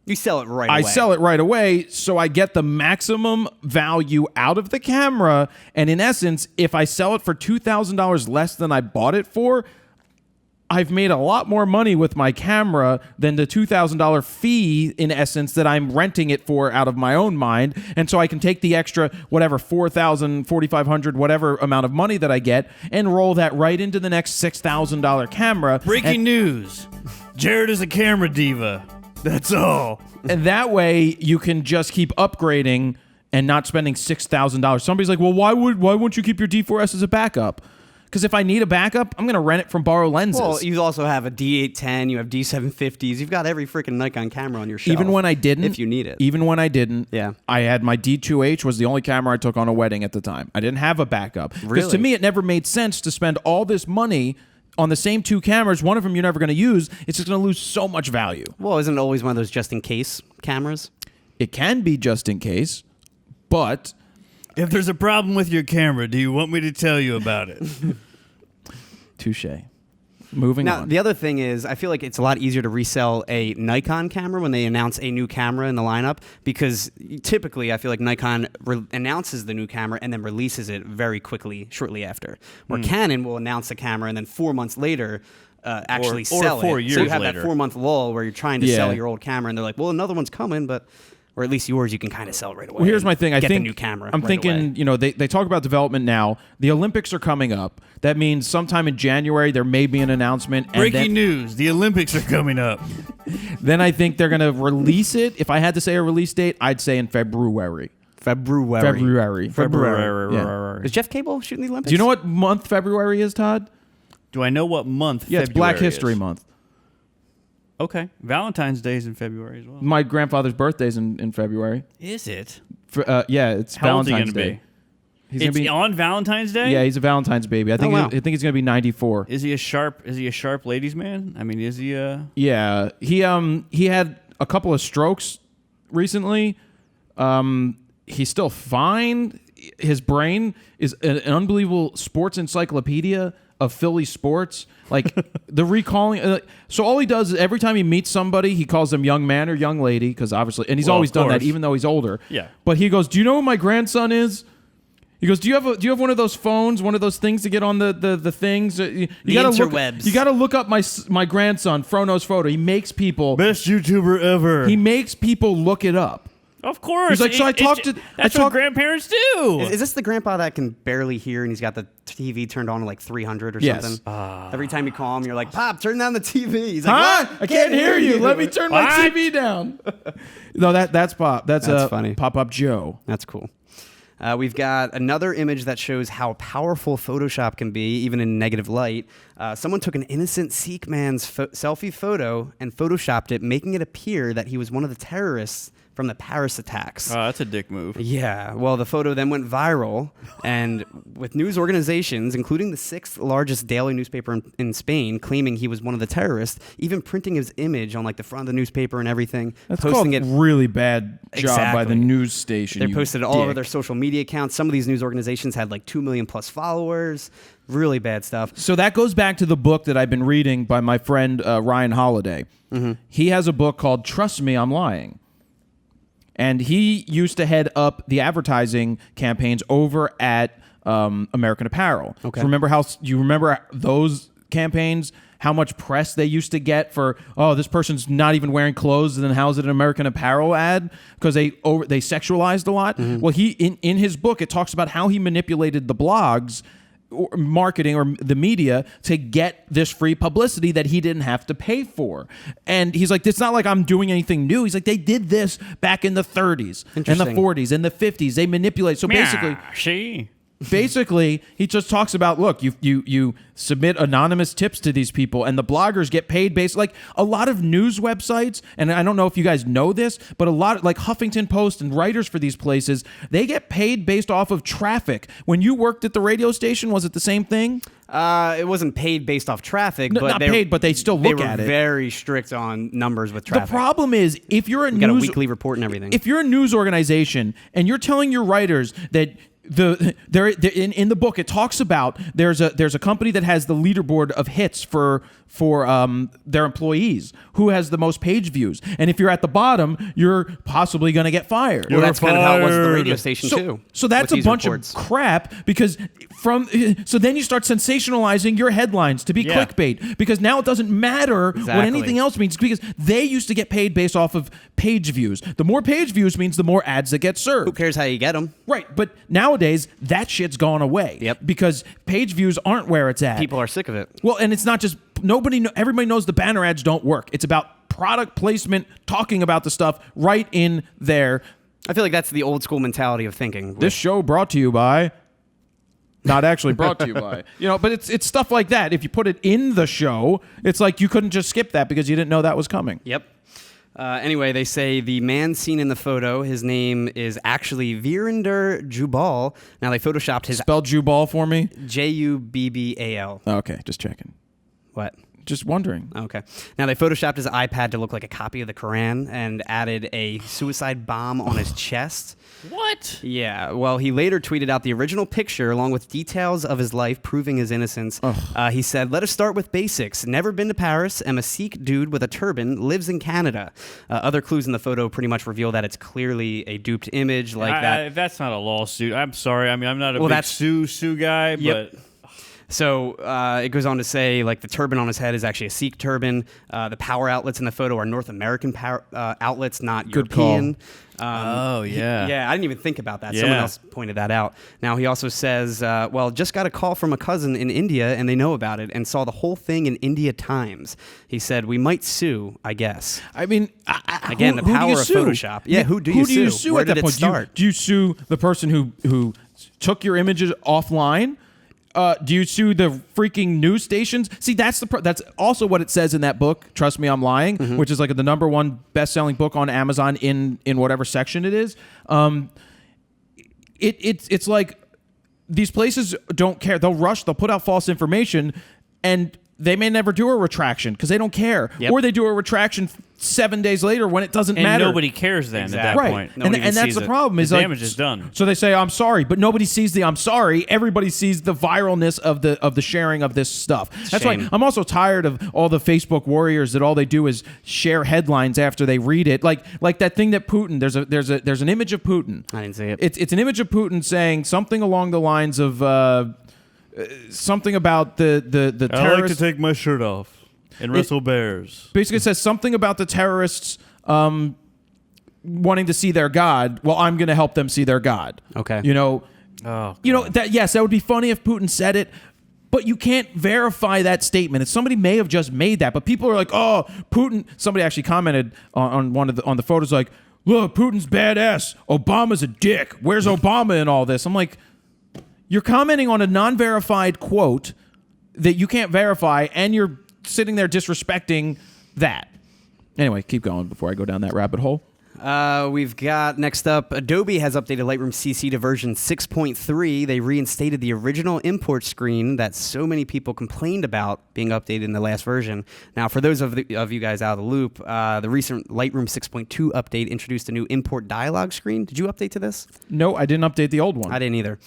You sell it right I away. sell it right away, so I get the maximum value out of the camera, and in essence, if I sell it for $2,000 less than I bought it for, I've made a lot more money with my camera than the $2,000 fee, in essence, that I'm renting it for out of my own mind. And so I can take the extra, whatever, $4,000, $4,500, whatever amount of money that I get, and roll that right into the next $6,000 camera. Breaking news. Jared is a camera diva. That's all. And that way, you can just keep upgrading and not spending $6,000. Somebody's like, well, why won't you keep your D4S as a backup? Because if I need a backup, I'm going to rent it from Borrow Lenses. Well, you also have a D810, you have D750s, you've got every freaking Nikon camera on your shelf. even when I didn't, if you need it. Even when I didn't, Yeah. I had my D2H was the only camera I took on a wedding at the time. I didn't have a backup. Because Really? to me, it never made sense to spend all this money on the same two cameras. One of them you're never going to use. It's just going to lose so much value. Well, isn't it always one of those just-in-case cameras? It can be just in case, but If there's a problem with your camera, do you want me to tell you about it? touche. Moving Now, on. the other thing is, I feel like it's a lot easier to resell a Nikon camera when they announce a new camera in the lineup, because typically I feel like Nikon announces the new camera and then releases it very quickly shortly after. Where Canon will announce a camera and then 4 months later actually Or sell 4 it. years So you have later. that 4 month lull where you're trying to sell Yeah. your old camera, and they're like, well, another one's coming, but... Or at least yours, you can kind of sell right away. Well, here's my thing. I get think the new camera. I'm right thinking, away. they talk about development now. The Olympics are coming up. That means sometime in January there may be an announcement. And Breaking news: the Olympics are coming up. then I think they're going to release it. If I had to say a release date, I'd say in February. February. Yeah. Is Jeff Cable shooting the Olympics? Do you know what month February is, Todd? Do I know what month? Yeah, it's Black February History is? Month. Okay, Valentine's Day is in February as well. My grandfather's birthday's in February. Is it? Yeah, it's How old is he Valentine's gonna Day. be? He's It's gonna be on Valentine's Day. Yeah, he's a Valentine's baby. I think wow. I think he's gonna be 94. Is he a sharp ladies' man? I mean, is he a? Yeah, he had a couple of strokes recently. He's still fine. His brain is an unbelievable sports encyclopedia of Philly sports. Like the recalling. So all he does is every time he meets somebody, he calls them young man or young lady, because obviously, and he's Well, always of done that, course. even though he's older. Yeah. But he goes, "Do you know who my grandson is?" He goes, "Do you have one of those phones, one of those things to get on the things? You gotta interwebs. You got to look up my grandson, Frono's photo. He makes people Best YouTuber ever. he makes people look it up. Of course. He's like, so I talked to- That's what grandparents do. Is this the grandpa that can barely hear and he's got the TV turned on to like 300 or Yes. something? Every time you call him, you're like, Pop, turn down the TV. He's like, Huh? what? I can't hear you. Let me turn my What? TV down. No, that's Pop. That's funny. Pop Joe. That's cool. We've got another image that shows how powerful Photoshop can be, even in negative light. Someone took an innocent Sikh man's selfie photo and Photoshopped it, making it appear that he was one of the terrorists from the Paris attacks. Oh, that's a dick move. Yeah, well, the photo then went viral, and with news organizations, including the 6th largest daily newspaper in Spain, claiming he was one of the terrorists, even printing his image on like the front of the newspaper and everything, That's posting called it. really bad job by the Exactly. news station. They you posted it all over dick. their social media accounts. Some of these news organizations had like 2 million plus followers. Really bad stuff. So that goes back to the book that I've been reading by my friend Ryan Holiday. He has a book called Trust Me, I'm Lying. And he used to head up the advertising campaigns over at American Apparel. Okay. So remember those campaigns? How much press they used to get for, oh, this person's not even wearing clothes, and then how is it an American Apparel ad? Because they sexualized a lot. Well, he in his book it talks about how he manipulated the blogs, or marketing, or the media to get this free publicity that he didn't have to pay for. And he's like, it's not like I'm doing anything new. He's like, they did this back in the 30s and the Interesting. 40s and the 50s. They manipulate. So basically, he just talks about, look, you submit anonymous tips to these people, and the bloggers get paid based, like a lot of news websites, and I don't know if you guys know this, but a lot of, like Huffington Post and writers for these places, they get paid based off of traffic. When you worked at the radio station, was it the same thing? It wasn't paid based off traffic, but Not paid, but they still look were at it. very strict on numbers with traffic. The problem is, if you're You got a weekly report and everything. if you're a news organization and you're telling your writers that in the book it talks about there's a company that has the leaderboard of hits for their employees, who has the most page views, and if you're at the bottom, you're possibly going to get fired. well, that's kind of how it was at the fired. radio station too. So that's with a these bunch reports. of crap, because so then you start sensationalizing your headlines to be Yeah. clickbait, because now it doesn't matter what Exactly. anything else means, because they used to get paid based off of page views. The more page views means the more ads that get served. Who cares how you get them? Right, but nowadays that shit's gone away. Yep. Because page views aren't where it's at. People are sick of it. Well, and it's not just everybody knows the banner ads don't work. It's about product placement, talking about the stuff right in there. I feel like that's the old school mentality of thinking. This show brought to you by, not actually brought to you by, but it's stuff like that. If you put it in the show, it's like you couldn't just skip that because you didn't know that was coming. Yep. Anyway, they say the man seen in the photo, his name is actually Virinder Jubal. Now, they photoshopped his Spell Jubal for me. Jubbal. Okay, just checking. What? Just wondering. Okay. Now, they photoshopped his iPad to look like a copy of the Quran and added a suicide bomb on his chest. What? Yeah. Well, he later tweeted out the original picture along with details of his life proving his innocence. He said, "Let us start with basics. Never been to Paris. Am a Sikh dude with a turban. Lives in Canada." Other clues in the photo pretty much reveal that it's clearly a duped image like that. That's not a lawsuit. I'm sorry. I mean, I'm not a big sue guy, Yep. but... So it goes on to say, like, the turban on his head is actually a Sikh turban. The power outlets in the photo are North American power outlets, not Good European. Oh, yeah. Yeah, I didn't even think about that. Yeah. Someone else pointed that out. Now, he also says, well, just got a call from a cousin in India, and they know about it, and saw the whole thing in India Times. He said, "We might sue, I guess." I mean, Again, the power of Photoshop. Yeah, who do you sue? Where at that did it point? start? Do you sue the person who took your images offline? Do you sue the freaking news stations? See, that's that's also what it says in that book. Trust me, I'm lying. Which is like the #1 best-selling book on Amazon in whatever section it is. It's like these places don't care. They'll rush. They'll put out false information, and they may never do a retraction because they don't care, or they do a retraction 7 days later when it doesn't And matter. nobody cares then at that Right. point. And that's the problem. Is the like, damage is done. So they say, "I'm sorry," but nobody sees the "I'm sorry." Everybody sees the viralness of the sharing of this stuff. That's why Shame. I'm also tired of all the Facebook warriors that all they do is share headlines after they read it. Like that thing that Putin. There's an image of Putin. I didn't see it. It's an image of Putin saying something along the lines of something about the terrorists. I like to take my shirt off and wrestle bears. Basically, it says something about the terrorists wanting to see their God. Well, I'm going to help them see their God. Okay. You know, Oh, that would be funny if Putin said it, but you can't verify that statement. And somebody may have just made that, but people are like, "Oh, Putin." Somebody actually commented on one of the photos, like, "Look, Putin's badass. Obama's a dick. Where's Obama in all this?" I'm like, you're commenting on a non-verified quote that you can't verify, and you're sitting there disrespecting that. Anyway, keep going before I go down that rabbit hole. We've got next up, Adobe has updated Lightroom CC to version 6.3. They reinstated the original import screen that so many people complained about being updated in the last version. Now, for those of you guys out of the loop, the recent Lightroom 6.2 update introduced a new import dialog screen. Did you update to this? No, I didn't update the old one. I didn't either.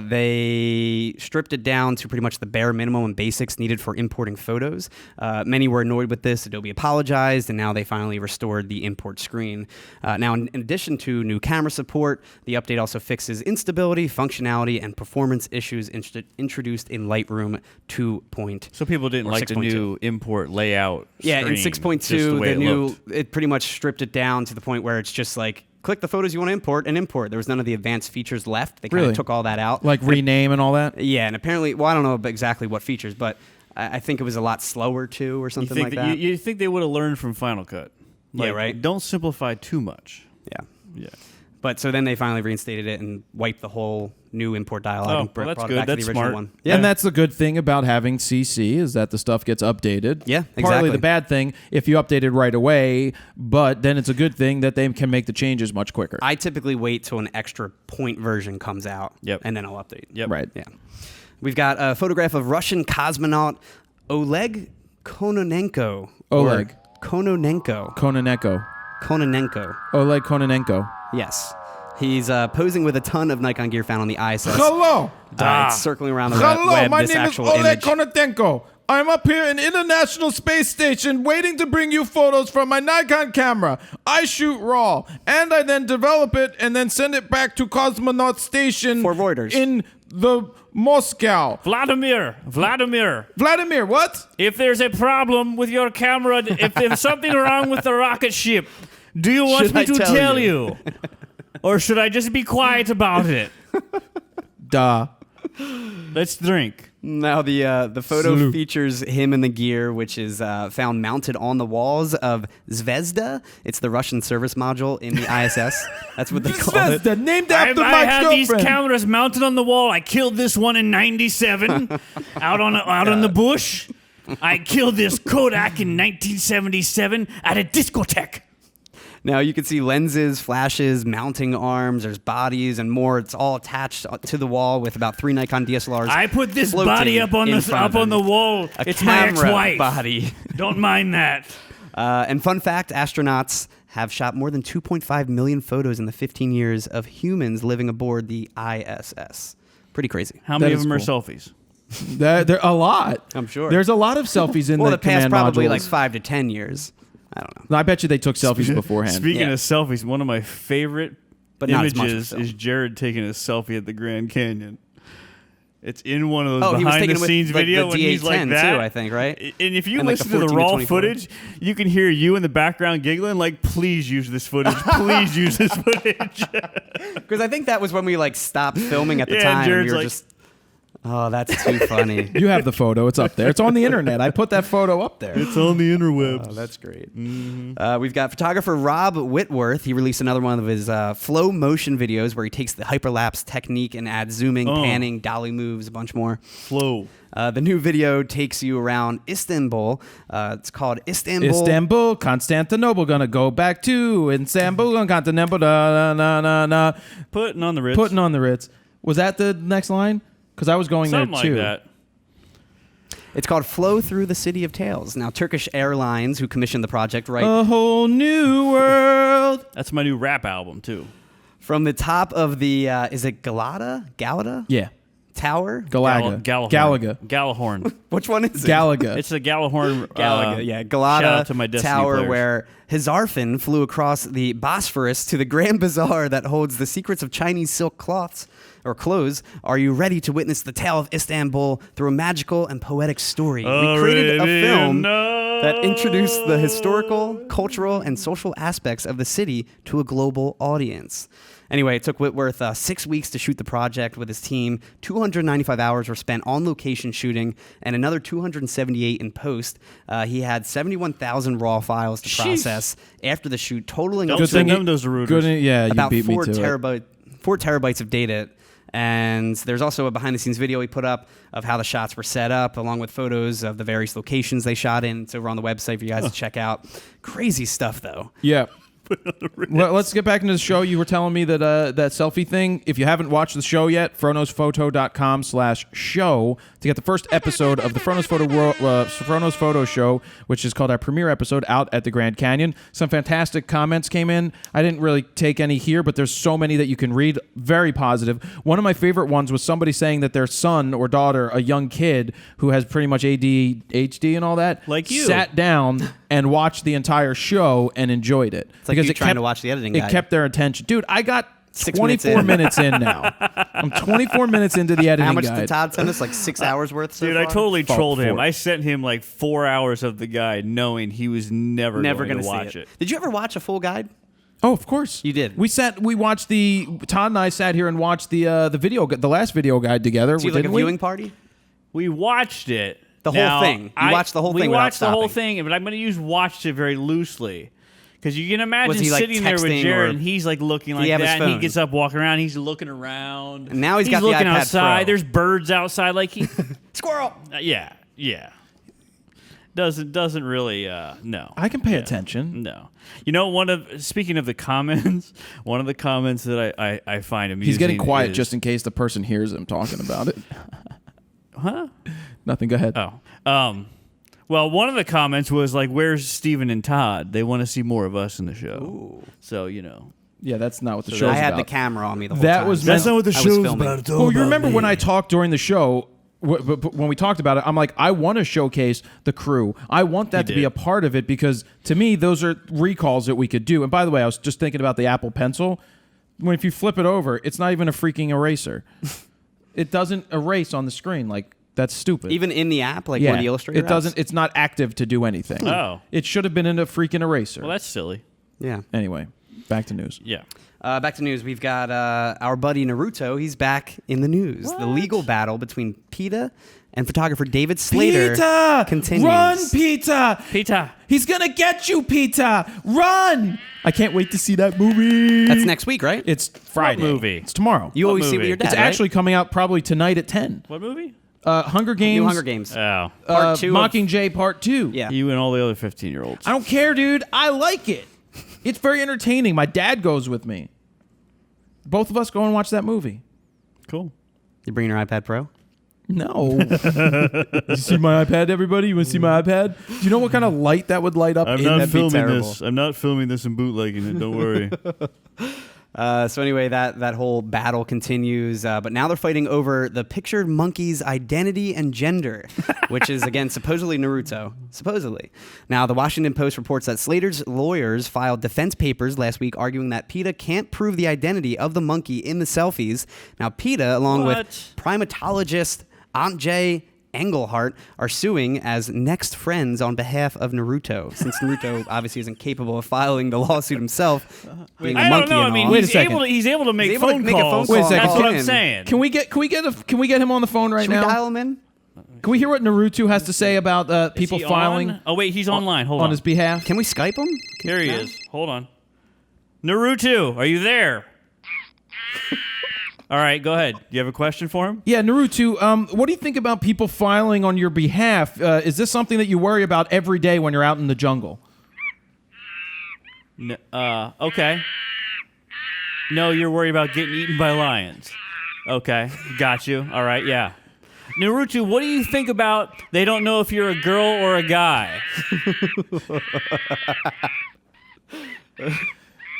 They stripped it down to pretty much the bare minimum and basics needed for importing photos. Many were annoyed with this. Adobe apologized, and now they finally restored the import screen. Now, in addition to new camera support, the update also fixes instability, functionality, and performance issues introduced in Lightroom 2.0. So people didn't like the new import layout. Yeah, in screen, 6.2, just the way the new looked. it pretty much stripped it down to the point where it's just like, click the photos you want to import and import. There was none of the advanced features left. They kind Really? of took all that out. Like rename and all that? Yeah, and apparently, well, I don't know exactly what features, but I think it was a lot slower too, or something like that. You think they would have learned from Final Cut? Yeah, right. Don't simplify too much. Yeah. Yeah. But so then they finally reinstated it and wiped the whole new import dialog and well, that's brought good. it back That's to the original smart. one. Yeah. And that's the good thing about having CC is that the stuff gets updated. Yeah, Partly exactly. the bad thing if you update it right away, but then it's a good thing that they can make the changes much quicker. I typically wait till an extra point version comes out, and then I'll update. Yep. Right. Yeah. We've got a photograph of Russian cosmonaut Oleg Kononenko. Oleg. Kononenko. Kononenko. Oleg Kononenko. Yes. He's posing with a ton of Nikon gear found on the ISS. Hello. It's circling around the Hello, web, my this name is actual Oleg image. Kononenko. I'm up here in International Space Station waiting to bring you photos from my Nikon camera. I shoot RAW, and I then develop it and then send it back to Cosmonaut Station For Reuters. in the Moscow. Vladimir, what? if there's a problem with your camera, if there's something wrong with the rocket ship, do you want Should me I to tell tell you? you? Or should I just be quiet about it? Duh. Let's drink. Now the photo Salute. features him in the gear, which is found mounted on the walls of Zvezda. It's the Russian service module in the ISS. That's what they call it. Zvezda, named after I my had these girlfriend. cameras mounted on the wall. I killed this one in '97 out in the bush. I killed this Kodak in 1977 at a discotheque. Now you can see lenses, flashes, mounting arms, there's bodies and more. It's all attached to the wall with about 3 Nikon DSLRs. I put this floating body up on in the front of them. wall. A It's my camera ex-wife. body. Don't mind that. And fun fact, astronauts have shot more than 2.5 million photos in the 15 years of humans living aboard the ISS. Pretty crazy. How many That of is them are cool. selfies? There a lot. I'm sure. There's a lot of selfies in Well, the the past command probably modules. like 5 to 10 years. I don't know. I bet you they took selfies beforehand. Speaking Yeah. of selfies, one of my favorite But not as much images for film. is Jared taking a selfie at the Grand Canyon. It's in one of those Oh, he was behind taking the it with, scenes like, video the when he's like D810 that. too, I think, right? And if you And, like, the listen to the 14 to raw 24. footage, you can hear you in the background giggling like, please use this footage. Please use this footage. Because I think that was when we like stopped filming at the Yeah, time. And Jared's we were like- just, oh, that's too funny. You have the photo. It's up there. It's on the internet. I put that photo up there. It's on the interwebs. Oh, that's great. We've got photographer Rob Whitworth. He released another one of his flow motion videos where he takes the hyperlapse technique and adds zooming, panning, dolly moves, a bunch more. Flow. The new video takes you around Istanbul. It's called Istanbul, Constantinople, gonna go back to Istanbul, Constantinople, da, da, da, da. Putting on the Ritz. Putting on the Ritz. Was that the next line? Because I was going Something there like too. that. It's called Flow Through the City of Tales. Now, Turkish Airlines, who commissioned the project, right A whole new world. That's my new rap album, too. from the top of the, is it Galata? Yeah. Tower? Galaga. Gallahorn. Galaga. Gallahorn. Which one is it? Galaga. It's the Gallahorn. Galaga, yeah, Galata Shout out to my Destiny Tower, players. where Hazarfin flew across the Bosphorus to the Grand Bazaar that holds the secrets of Chinese silk cloths or clothes. Are you ready to witness the tale of Istanbul through a magical and poetic story? We created a film that introduced the historical, cultural, and social aspects of the city to a global audience. Anyway, it took Whitworth 6 weeks to shoot the project with his team. 295 hours were spent on location shooting, and another 278 in post. He had 71,000 raw files to process after the shoot, totaling Don't up send to them those Reuters. Good, yeah, you about beat me 4 to it. 4 terabytes of data. And there's also a behind-the-scenes video he put up of how the shots were set up, along with photos of the various locations they shot in. It's over on the website for you guys to check out. Crazy stuff, though. Yeah. Well, let's get back into the show. You were telling me that that selfie thing. If you haven't watched the show yet, fronosphoto.com/show to get the first episode of the Fronos Photo Show, which is called our premiere episode out at the Grand Canyon. Some fantastic comments came in. I didn't really take any here, but there's so many that you can read. Very positive. One of my favorite ones was somebody saying that their son or daughter, a young kid who has pretty much ADHD and all that, Like you. sat down and watched the entire show and enjoyed it. It's like you trying to watch the editing It guide. kept their attention. Dude, I got 6 24 minutes in. minutes in now. I'm 24 minutes into the editing How much guide. did Todd send us? Like 6 hours worth so Dude, far? I totally trolled him. four. I sent him like 4 hours of the guide knowing he was never Never going going to to watch see it. Did you ever watch a full guide? Oh, of course. You did. We watched Todd and I sat here and watched the last video guide together. Do you have like a didn't we? viewing party? We watched it. The whole thing. You watched the whole thing We without watched the whole stopping. thing, but I'm going to use watched it very loosely. Because you can imagine Was he, like, sitting there with texting Jared or- and he's like looking Did like he have his that and he phone? gets up, walking around, he's looking around. And now he's got the looking iPad outside. Pro. There's birds outside. Like he, Squirrel! yeah. Doesn't really no. I can pay attention. No. You know, speaking of the comments, one of the comments that I find amusing. He's getting quiet is, just in case the person hears him talking about it. Huh? Nothing. Go ahead. Oh. Well, one of the comments was like, "Where's Steven and Todd? They want to see more of us in the show." Ooh. So, you know. Yeah, that's not what the show's I had about. the camera on me the whole That time. was That's meant- not what the I was show's filming. about. It's all Well, you about remember me. when I talked during the show, when we talked about it, I'm like, I want to showcase the crew. I want that to be did. a part of it because to me, those are recalls that we could do. And by the way, I was just thinking about the Apple Pencil. If you flip it over, it's not even a freaking eraser. It doesn't erase on the screen. Like, that's stupid. Even in the app, like one of the Illustrator it doesn't. apps? It's not active to do anything. Oh. It should have been in a freaking eraser. Well, that's silly. Yeah. Anyway, back to news. Yeah. Back to news. We've got our buddy Naruto. He's back in the news. The legal battle between PETA and photographer David Slater PETA! continues. Run, PETA! Peter. He's gonna get you, PETA! Run! I can't wait to see that movie. That's next week, right? It's Friday. movie? It's tomorrow. You always see movie? what your dad, it's right? actually coming out probably tonight at 10. What movie? Hunger Games. New Hunger Games. Oh. Part 2 of- Mockingjay Part 2. Yeah. You and all the other 15-year-olds. I don't care, dude. I like it. It's very entertaining. My dad goes with me. Both of us go and watch that movie. Cool. You bringing your iPad Pro? No. You see my iPad, everybody? You want to see my iPad? Do you know what kind of light that would light up? I'm not That'd be filming terrible. this. I'm not filming this and bootlegging it. Don't worry. So anyway, that whole battle continues, but now they're fighting over the pictured monkey's identity and gender, which is, again, supposedly Naruto. Supposedly. Now, the Washington Post reports that Slater's lawyers filed defense papers last week arguing that PETA can't prove the identity of the monkey in the selfies. Now, PETA, along with primatologist Aunt Jay Engelhart, are suing as next friends on behalf of Naruto, since Naruto obviously isn't capable of filing the lawsuit himself. Being a I monkey don't know. I and mean, all. Wait a he's second. able to make able to phone make a phone calls. call. Wait a second. That's what Call I'm in. saying. Can we get him on the phone right Should we now? dial him in? Can we hear what Naruto has to say about Is people he filing on? Oh wait, he's online. Hold on on. his behalf? Can we Skype him? Here he is. Hold on. Naruto, are you there? All right, go ahead. You have a question for him? Yeah, Naruto, what do you think about people filing on your behalf? Is this something that you worry about every day when you're out in the jungle? Okay. No, you're worried about getting eaten by lions. Okay, got you. All right, yeah. Naruto, what do you think about they don't know if you're a girl or a guy?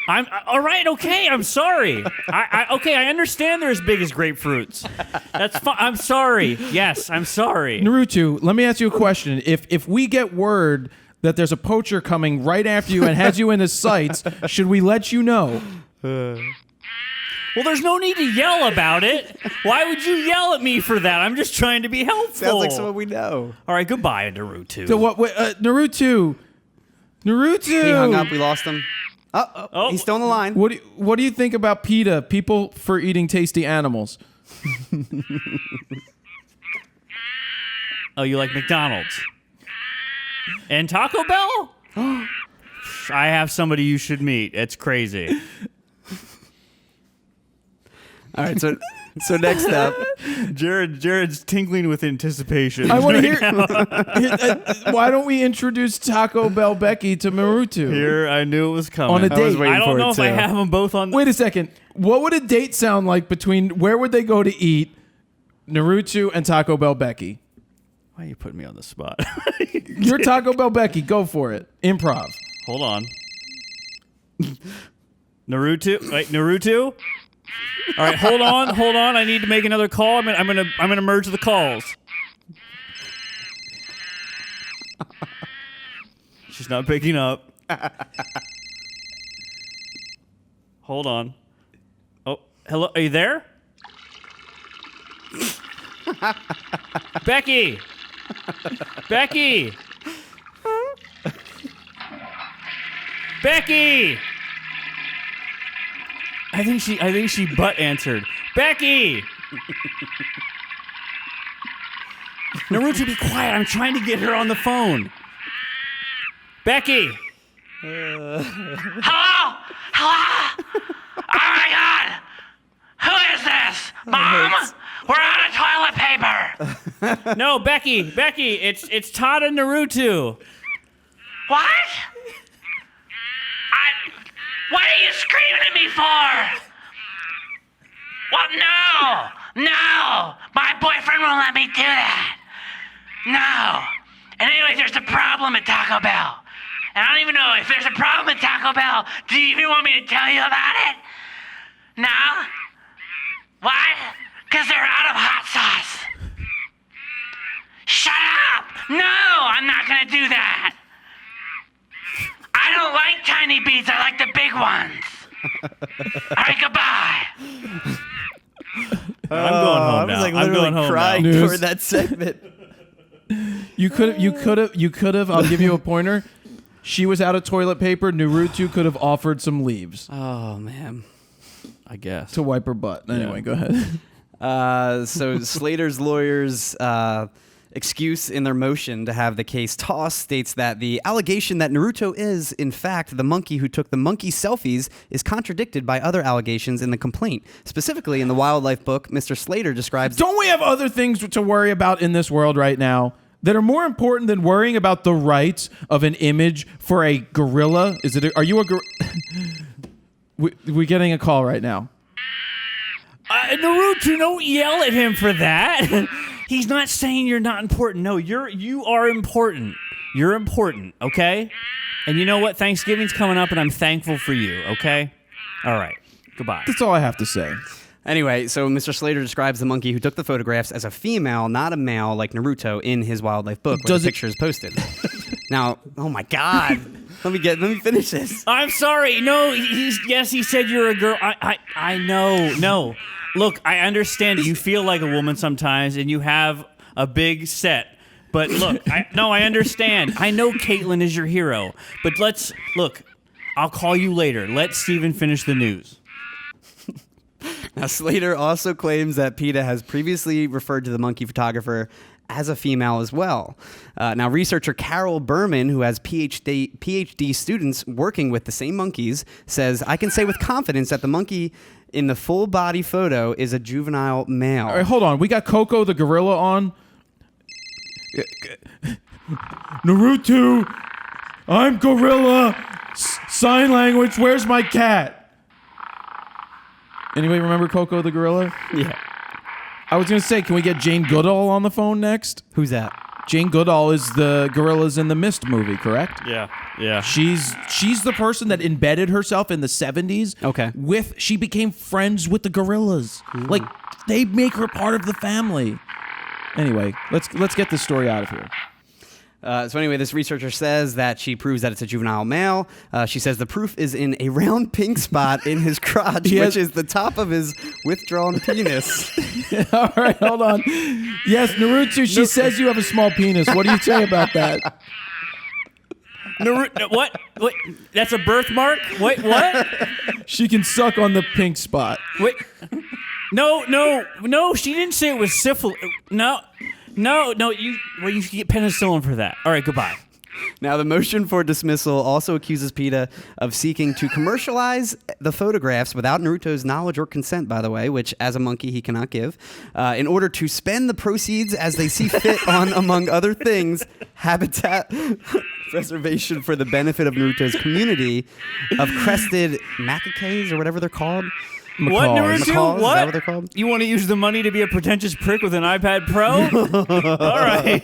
I'm all right. Okay, I'm sorry. I understand they're as big as grapefruits. That's fine. I'm sorry. Yes, I'm sorry. Naruto, let me ask you a question. If we get word that there's a poacher coming right after you and has you in his sights, should we let you know? Well, there's no need to yell about it. Why would you yell at me for that? I'm just trying to be helpful. Sounds like someone we know. All right, goodbye, Naruto. So what? Naruto. He hung up. We lost him. Oh. He's still on the line. What do you think about PETA? People for eating tasty animals. Oh, you like McDonald's and Taco Bell? I have somebody you should meet. It's crazy. All right, so next up, Jared's tingling with anticipation. I want to hear. Why don't we introduce Taco Bell Becky to Naruto Here, I knew it was coming. on a date? waiting I don't for know it, if I too. have them both on. Wait a second. What would a date sound like between where would they go to eat Naruto and Taco Bell Becky? Why are you putting me on the spot? You're Taco Bell Becky. Go for it. Improv. Hold on. Naruto. Wait, Naruto. All right, hold on. I need to make another call. I'm gonna merge the calls. She's not picking up. Hold on. Oh, hello. Are you there? Becky. Becky. Becky. I think she butt answered. Becky! Naruto, be quiet. I'm trying to get her on the phone. Becky! Hello? Hello? Oh my god! Who is this? Mom? We're out of toilet paper! No, Becky, it's Todd and Naruto. What? What are you screaming at me for? Well, no! My boyfriend won't let me do that. No. And anyway, there's a problem at Taco Bell. And I don't even know if there's a problem at Taco Bell. Do you even want me to tell you about it? No? What? Because they're out of hot sauce. Shut up! No, I'm not gonna do that. I don't like tiny beats. I like the big ones. All right, goodbye. I'm going home now. I'm going home crying now. toward that segment. You could have. I'll give you a pointer. She was out of toilet paper. Naruto could have offered some leaves Oh man. I guess. to wipe her butt. Anyway, go ahead. So Slater's lawyers' excuse in their motion to have the case tossed states that the allegation that Naruto is, in fact, the monkey who took the monkey selfies is contradicted by other allegations in the complaint. Specifically, in the wildlife book, Mr. Slater describes... Don't we have other things to worry about in this world right now? that are more important than worrying about the rights of an image for a gorilla? Are you a gorilla? We're getting a call right now. Naruto, don't yell at him for that. He's not saying you're not important. No, you are important. You're important, okay? And you know what? Thanksgiving's coming up, and I'm thankful for you, okay? All right. Goodbye. That's all I have to say. Anyway, so Mr. Slater describes the monkey who took the photographs as a female, not a male like Naruto in his wildlife book where the picture is posted. Now, oh my God. Let me finish this. I'm sorry. No, he said you're a girl. I know. No. Look, I understand you feel like a woman sometimes and you have a big set. But look, I understand. I know Caitlin is your hero. But look, I'll call you later. Let Steven finish the news. Now, Slater also claims that PETA has previously referred to the monkey photographer as a female as well. Now, researcher Carol Berman, who has PhD students working with the same monkeys, says, I can say with confidence that the monkey in the full body photo is a juvenile male. All right, hold on. We got Coco the gorilla on. Naruto, I'm gorilla. Sign language, where's my cat? Anybody remember Coco the gorilla? Yeah. I was going to say, can we get Jane Goodall on the phone next? Who's that? Jane Goodall is the gorillas in the Mist movie, correct? Yeah. She's the person that embedded herself in the 70s. Okay. She became friends with the gorillas. Like, they make her part of the family. Anyway, let's get this story out of here. So anyway, this researcher says that she proves that it's a juvenile male. She says the proof is in a round pink spot in his crotch, which is the top of his withdrawn penis. All right, hold on. Yes, Naruto, she says you have a small penis. What do you say about that? Naruto, what? That's a birthmark? Wait, what? She can suck on the pink spot. Wait. No, she didn't say it was syphilis. No, you get penicillin for that. All right, goodbye. Now, the motion for dismissal also accuses PETA of seeking to commercialize the photographs without Naruto's knowledge or consent, by the way, which, as a monkey, he cannot give, in order to spend the proceeds as they see fit on, among other things, habitat preservation for the benefit of Naruto's community of crested macaques, or whatever they're called. What, Naruto? Macaws? What? Is that what they're called? You want to use the money to be a pretentious prick with an iPad Pro? All right.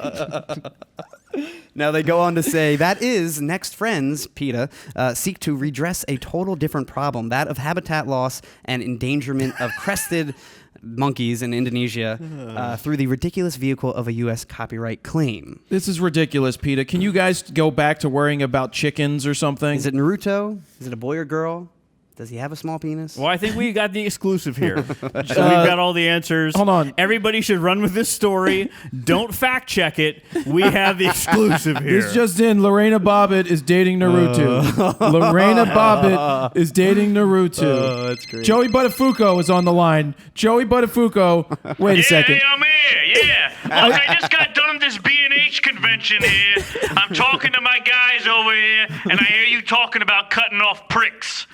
Now, they go on to say, that is, next friends, PETA, seek to redress a total different problem, that of habitat loss and endangerment of crested monkeys in Indonesia through the ridiculous vehicle of a U.S. copyright claim. This is ridiculous, PETA. Can you guys go back to worrying about chickens or something? Is it Naruto? Is it a boy or girl? Does he have a small penis? Well, I think we got the exclusive here. So we've got all the answers. Hold on. Everybody should run with this story. Don't fact check it. We have the exclusive here. This just in, Lorena Bobbitt is dating Naruto. Lorena Bobbitt is dating Naruto. Oh, that's great. Joey Buttafuoco is on the line. Joey Buttafuoco. Wait a second. Hey, I'm here. Yeah. Look, I just got done at this B&H convention here. I'm talking to my guys over here, and I hear you talking about cutting off pricks.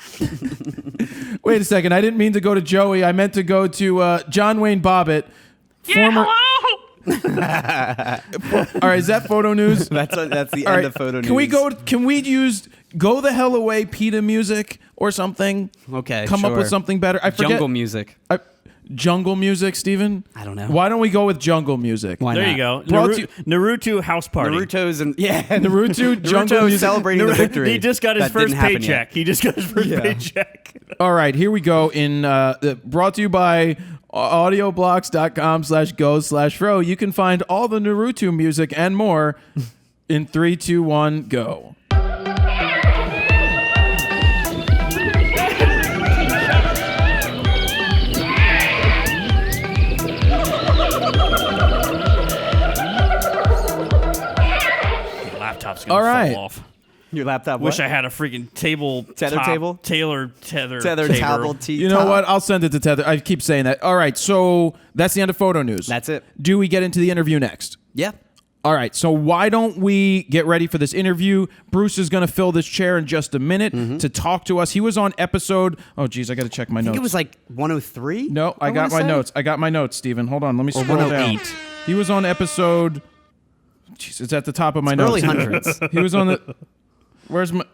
Wait a second. I didn't mean to go to Joey. I meant to go to John Wayne Bobbitt. Yeah, hello? All right, is that photo news? That's the All end right, of photo news. Can we use "Go the Hell Away" PETA music or something? Okay, Come up sure. with something better. I forget. Jungle music. Jungle music, Steven? I don't know. Why don't we go with jungle music? Why There not? you go. Brought to- Naruto house party. Naruto's and Naruto jungle Naruto music. celebrating the victory. He just got his That first didn't happen paycheck. yet. He just got his first paycheck. All right, here we go. Brought to you by audioblocks.com/go/fro. You can find all the Naruto music and more in 3, 2, 1, go. Laptop's gonna All right. fall off. Your laptop. Wish I had a freaking table. Tether table? Tether table T. You know what? I'll send it to Tether. I keep saying that. All right, so that's the end of photo news. That's it. Do we get into the interview next? Yeah. All right, so why don't we get ready for this interview? Bruce is going to fill this chair in just a minute to talk to us. He was on episode... Oh, geez, I got to check my I notes. think it was like 103? No, I got my notes. I got my notes, Steven. Hold on, let me scroll 108. down. He was on episode Jeez, it's at the top of my Early notes. hundreds. He was on the. Where's my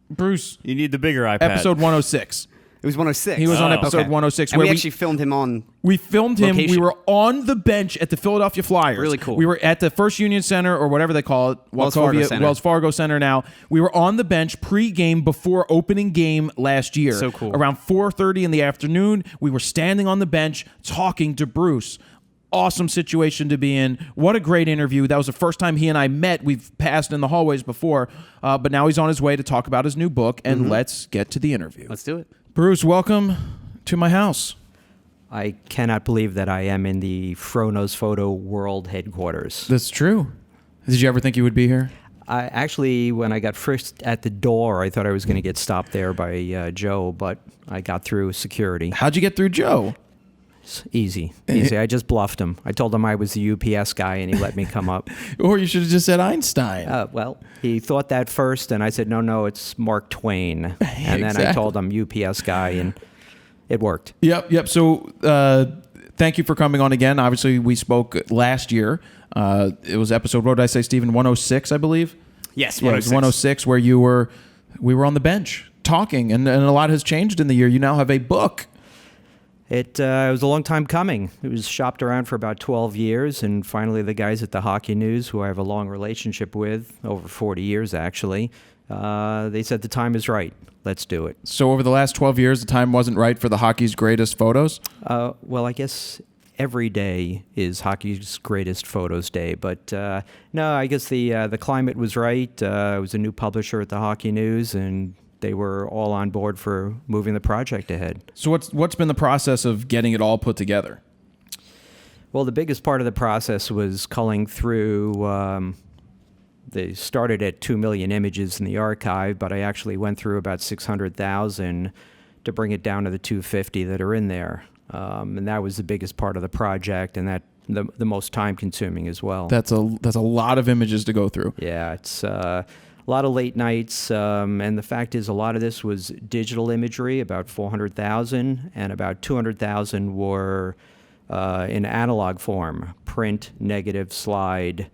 Bruce? You need the bigger iPad. Episode 106. It was 106. He was on episode Okay. 106. And where we actually filmed him on. We filmed him. Location. We were on the bench at the Philadelphia Flyers. Really cool. We were at the First Union Center or whatever they call it. Wells Fargo Wachovia- Center. Wells Fargo Center now. We were on the bench pre-game before opening game last year. So cool. Around 4:30 in the afternoon, we were standing on the bench talking to Bruce. Awesome situation to be in. What a great interview. That was the first time he and I met. We've passed in the hallways before, but now he's on his way to talk about his new book, and let's get to the interview. Let's do it. Bruce, welcome to my house. I cannot believe that I am in the Frono's Photo World headquarters. That's true. Did you ever think you would be here? I actually, when I got frisked at the door, I thought I was going to get stopped there by Joe, but I got through security. How'd you get through Joe? It's easy. I just bluffed him. I told him I was the UPS guy, and he let me come up. Or you should have just said Einstein. Well, he thought that first, and I said, no, it's Mark Twain. And then I Exactly. told him UPS guy, and it worked. Yep. So thank you for coming on again. Obviously, we spoke last year. It was episode, what did I say, Stephen? 106, I believe? Yes, Yeah, it was 106 where we were on the bench talking, and a lot has changed in the year. You now have a book. It was a long time coming. It was shopped around for about 12 years, and finally the guys at the Hockey News, who I have a long relationship with, over 40 years actually, they said the time is right. Let's do it. So over the last 12 years, the time wasn't right for the hockey's greatest photos? Well, I guess every day is hockey's greatest photos day, but no, I guess the climate was right. It was a new publisher at the Hockey News, and they were all on board for moving the project ahead. So what's been the process of getting it all put together? Well, the biggest part of the process was culling through. They started at 2 million images in the archive, but I actually went through about 600,000 to bring it down to the 250 that are in there. And that was the biggest part of the project, and that the most time-consuming as well. That's a lot of images to go through. Yeah, it's a lot of late nights, and the fact is a lot of this was digital imagery, about 400,000, and about 200,000 were in analog form, print, negative, slide,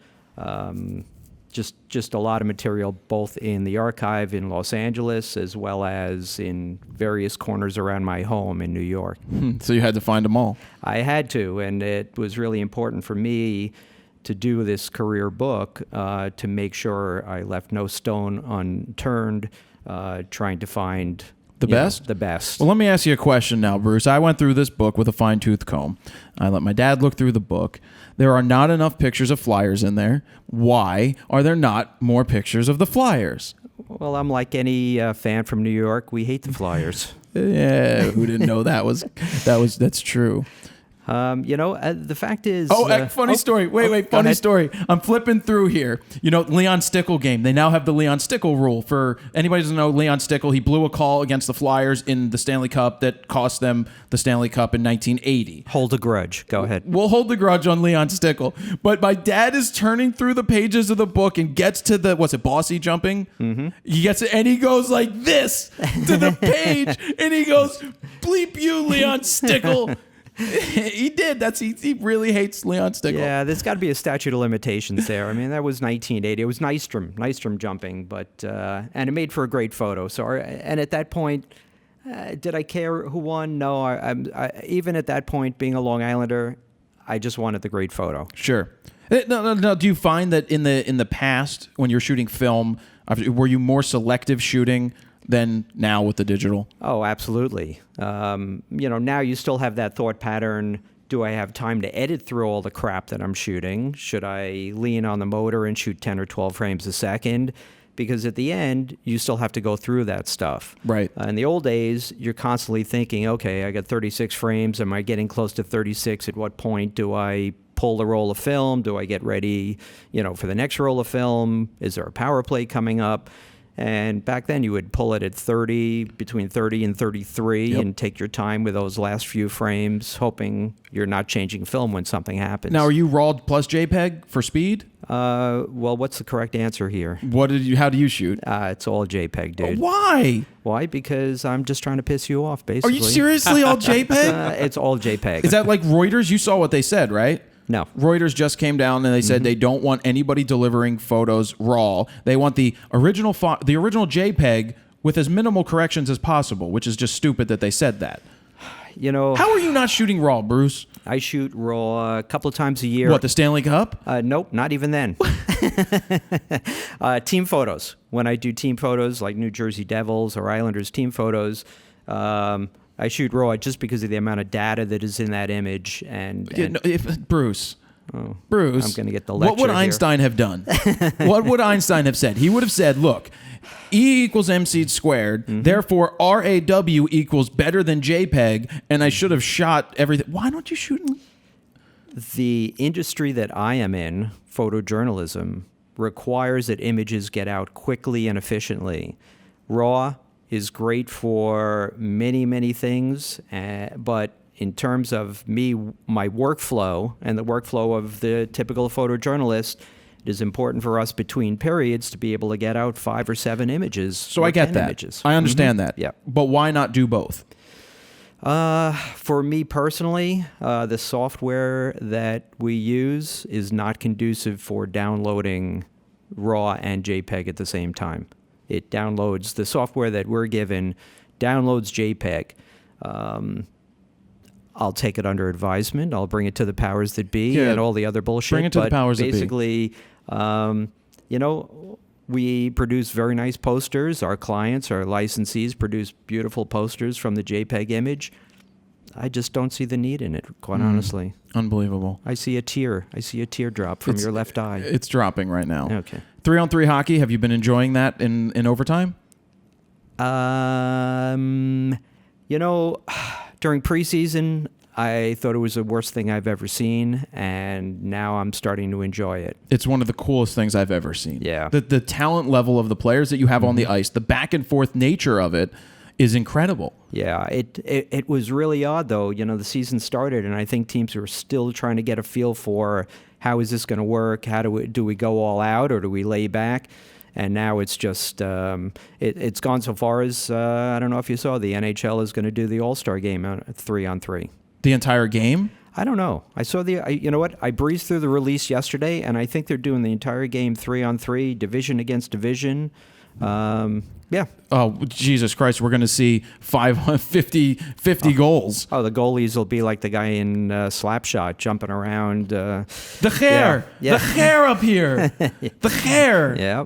just a lot of material both in the archive in Los Angeles as well as in various corners around my home in New York. So you had to find them all. I had to, and it was really important for me to do this career book to make sure I left no stone unturned trying to find The best? The best. Well, let me ask you a question now, Bruce. I went through this book with a fine-tooth comb. I let my dad look through the book. There are not enough pictures of Flyers in there. Why are there not more pictures of the Flyers? Well, I'm like any fan from New York. We hate the Flyers. Yeah, who didn't know that's true. The fact is... Funny story. Wait, go funny ahead. story. I'm flipping through here. Leon Stickle game. They now have the Leon Stickle rule. For anybody who doesn't know, Leon Stickle, he blew a call against the Flyers in the Stanley Cup that cost them the Stanley Cup in 1980. Hold a grudge. Go ahead. We'll hold the grudge on Leon Stickle. But my dad is turning through the pages of the book and gets to the, bossy jumping? Mm-hmm. He gets it, and he goes like this to the page, and he goes, bleep you, Leon Stickle. He did. He really hates Leon Stickle. Yeah, there's got to be a statute of limitations there. I mean, that was 1980. It was Nystrom jumping, but and it made for a great photo. So, and at that point, did I care who won? No. I even at that point, being a Long Islander, I just wanted the great photo. Sure. No. Do you find that in the past, when you're shooting film, were you more selective shooting than now with the digital? Oh, absolutely. Now you still have that thought pattern. Do I have time to edit through all the crap that I'm shooting? Should I lean on the motor and shoot 10 or 12 frames a second? Because at the end, you still have to go through that stuff. Right. In the old days, you're constantly thinking, okay, I got 36 frames. Am I getting close to 36? At what point do I pull the roll of film? Do I get ready, for the next roll of film? Is there a power play coming up? And back then, you would pull it at 30, between 30 and 33, and take your time with those last few frames, hoping you're not changing film when something happens. Now, are you RAW plus JPEG for speed? Well, what's the correct answer here? How do you shoot? It's all JPEG, dude. Why? Why? Because I'm just trying to piss you off, basically. Are you seriously all JPEG? It's all JPEG. Is that like Reuters? You saw what they said, right? No. Reuters just came down and they said they don't want anybody delivering photos raw. They want the original JPEG with as minimal corrections as possible, which is just stupid that they said that. You know, How are you not shooting raw, Bruce? I shoot raw a couple of times a year. What, the Stanley Cup? Nope, not even then. Team photos. When I do team photos like New Jersey Devils or Islanders team photos, I shoot raw just because of the amount of data that is in that image. Bruce, I'm Bruce, going to get the what would lecture here. Einstein have done? What would Einstein have said? He would have said, look, E equals MC squared, therefore RAW equals better than JPEG, and I should have shot everything. Why don't you shoot in? The industry that I am in, photojournalism, requires that images get out quickly and efficiently. RAW is great for many, many things, but in terms of my workflow and the workflow of the typical photojournalist, it is important for us between periods to be able to get out 5 or 7 images. So or I get 10 that. Images. I understand that. Yeah. But why not do both? For me personally, the software that we use is not conducive for downloading RAW and JPEG at the same time. It downloads, the software that we're given downloads JPEG. I'll take it under advisement. I'll bring it to the powers that be and all the other bullshit. Bring it to the powers that be. Basically, we produce very nice posters. Our clients, our licensees produce beautiful posters from the JPEG image. I just don't see the need in it, quite honestly. Unbelievable. I see a tear. I see a teardrop from your left eye. It's dropping right now. Okay. 3-on-3 hockey, have you been enjoying that in overtime? During preseason, I thought it was the worst thing I've ever seen, and now I'm starting to enjoy it. It's one of the coolest things I've ever seen. Yeah. The talent level of the players that you have on the ice, the back and forth nature of it is incredible. Yeah, it was really odd, though. The season started, and I think teams are still trying to get a feel for how is this going to work? How do we go all out, or do we lay back? And now it's just it's gone so far as I don't know if you saw, the NHL is going to do the All-Star game 3-on-3. The entire game? I don't know. I saw you know what? I breezed through the release yesterday, and I think they're doing the entire game 3-on-3, division against division. Yeah. Oh, Jesus Christ. We're going to see 50 goals. Oh, the goalies will be like the guy in Slapshot jumping around. The hair. Yeah. The hair up here. The hair. Yeah.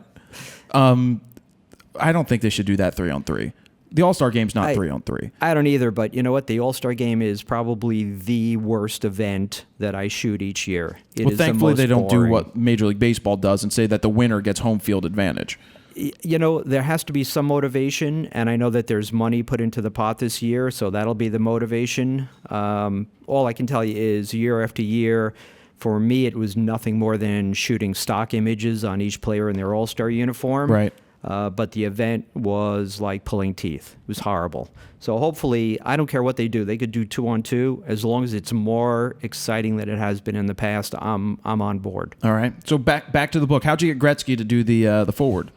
I don't think they should do that 3-on-3. The All-Star game's not 3-on-3. I don't either, but you know what? The All-Star game is probably the worst event that I shoot each year. It is Thankfully, they don't boring. do what Major League Baseball does and say that the winner gets home field advantage. There has to be some motivation, and I know that there's money put into the pot this year, so that'll be the motivation. All I can tell you is year after year, for me, it was nothing more than shooting stock images on each player in their All-Star uniform. Right. But the event was like pulling teeth. It was horrible. So hopefully, I don't care what they do. They could do 2-on-2. As long as it's more exciting than it has been in the past, I'm on board. All right. So back to the book. How'd you get Gretzky to do the forward?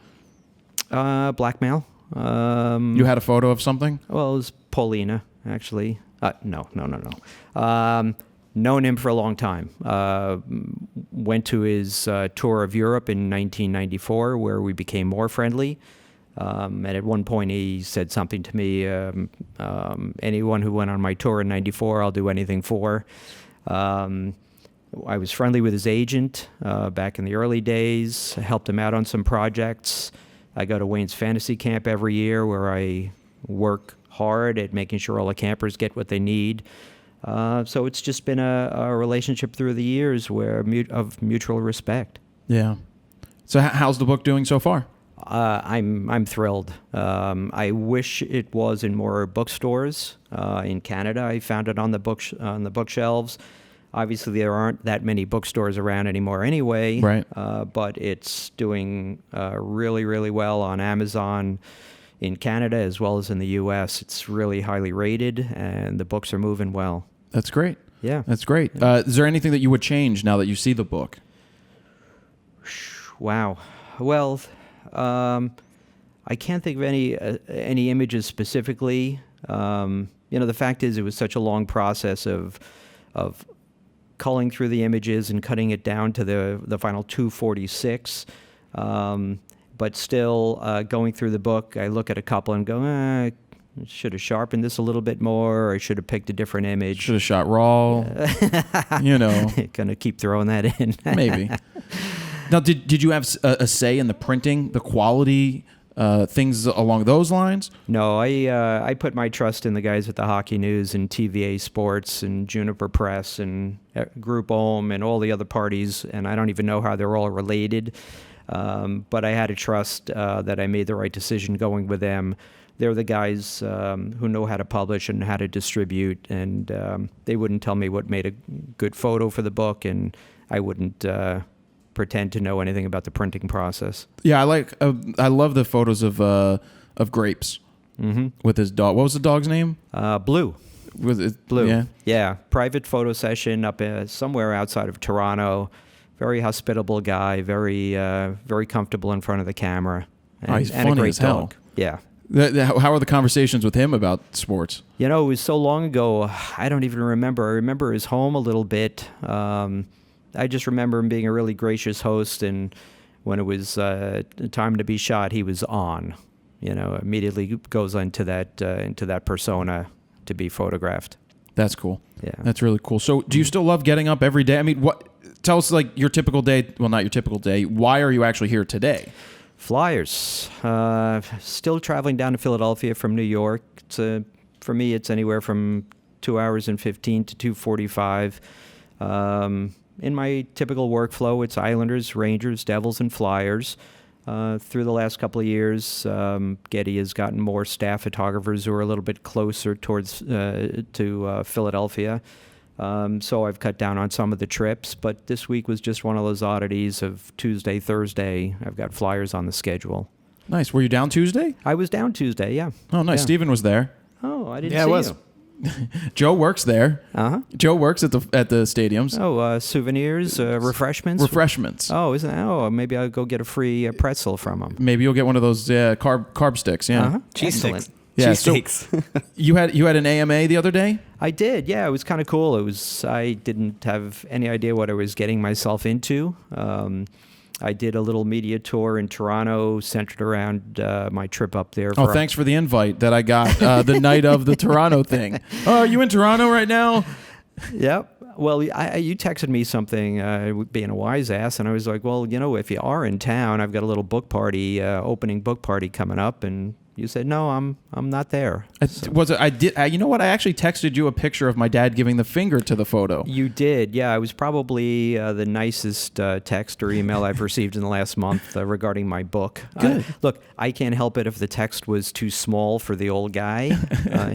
Blackmail. You had a photo of something? Well, it was Polina, actually. No. Known him for a long time. Went to his tour of Europe in 1994, where we became more friendly. And at one point, he said something to me, anyone who went on my tour in 94, I'll do anything for. I was friendly with his agent back in the early days. I helped him out on some projects. I go to Wayne's Fantasy Camp every year, where I work hard at making sure all the campers get what they need. So it's just been a relationship through the years of mutual respect. Yeah. So how's the book doing so far? I'm thrilled. I wish it was in more bookstores in Canada. I found it on the bookshelves. Obviously, there aren't that many bookstores around anymore anyway. Right. But it's doing really, really well on Amazon in Canada as well as in the U.S. It's really highly rated, and the books are moving well. That's great. Yeah. That's great. Is there anything that you would change now that you see the book? Wow. Well, I can't think of any images specifically. The fact is, it was such a long process of culling through the images and cutting it down to the final 246. But still, going through the book, I look at a couple and go, I should have sharpened this a little bit more, or I should have picked a different image. Should have shot raw. Gonna keep throwing that in. Maybe. Now, did you have a say in the printing, the quality, things along those lines? No, I put my trust in the guys at the Hockey News and TVA Sports and Juniper Press and Group Ohm and all the other parties, and I don't even know how they're all related. But I had to trust that I made the right decision going with them. They're the guys who know how to publish and how to distribute, and they wouldn't tell me what made a good photo for the book, and I wouldn't pretend to know anything about the printing process. Yeah, I love the photos of grapes with his dog. What was the dog's name? Blue. Was it Blue? Yeah. Private photo session up somewhere outside of Toronto. Very hospitable guy. Very very comfortable in front of the camera. And, he's and funny a great as hell. dog. Yeah. How are the conversations with him about sports? It was so long ago, I don't even remember. I remember his home a little bit. I just remember him being a really gracious host, and when it was time to be shot, he was on. Immediately goes into that persona to be photographed. That's cool. Yeah, that's really cool. So, do you still love getting up every day? I mean, tell us your typical day. Well, not your typical day. Why are you actually here today? Flyers. Still traveling down to Philadelphia from New York. For me, it's anywhere from 2 hours and 15 to 2:45. In my typical workflow, it's Islanders, Rangers, Devils, and Flyers. Through the last couple of years, Getty has gotten more staff photographers who are a little bit closer towards to Philadelphia. So I've cut down on some of the trips, but this week was just one of those oddities of Tuesday, Thursday. I've got Flyers on the schedule. Nice. Were you down Tuesday? I was down Tuesday, yeah. Oh, nice. Yeah. Steven was there. Oh, I didn't see was. you. Joe works there. Uh-huh. Joe works at the stadiums. Oh, souvenirs, refreshments? Refreshments. Oh, maybe I'll go get a free pretzel from him. Maybe you'll get one of those carb sticks, yeah. Uh-huh. Cheese Excellent. sticks. Yeah, Cheese so steaks. you had an AMA the other day? I did, yeah. It was kind of cool. I didn't have any idea what I was getting myself into. I did a little media tour in Toronto, centered around my trip up there. Oh, thanks for the invite that I got the night of the Toronto thing. Oh, are you in Toronto right now? Yep. Well, you texted me something, being a wise ass, and I was like, well, if you are in town, I've got a little book party, opening book party coming up, and you said, no, I'm not there. I did. You know what? I actually texted you a picture of my dad giving the finger to the photo. You did, yeah. It was probably the nicest text or email I've received in the last month regarding my book. Good. Look, I can't help it if the text was too small for the old guy.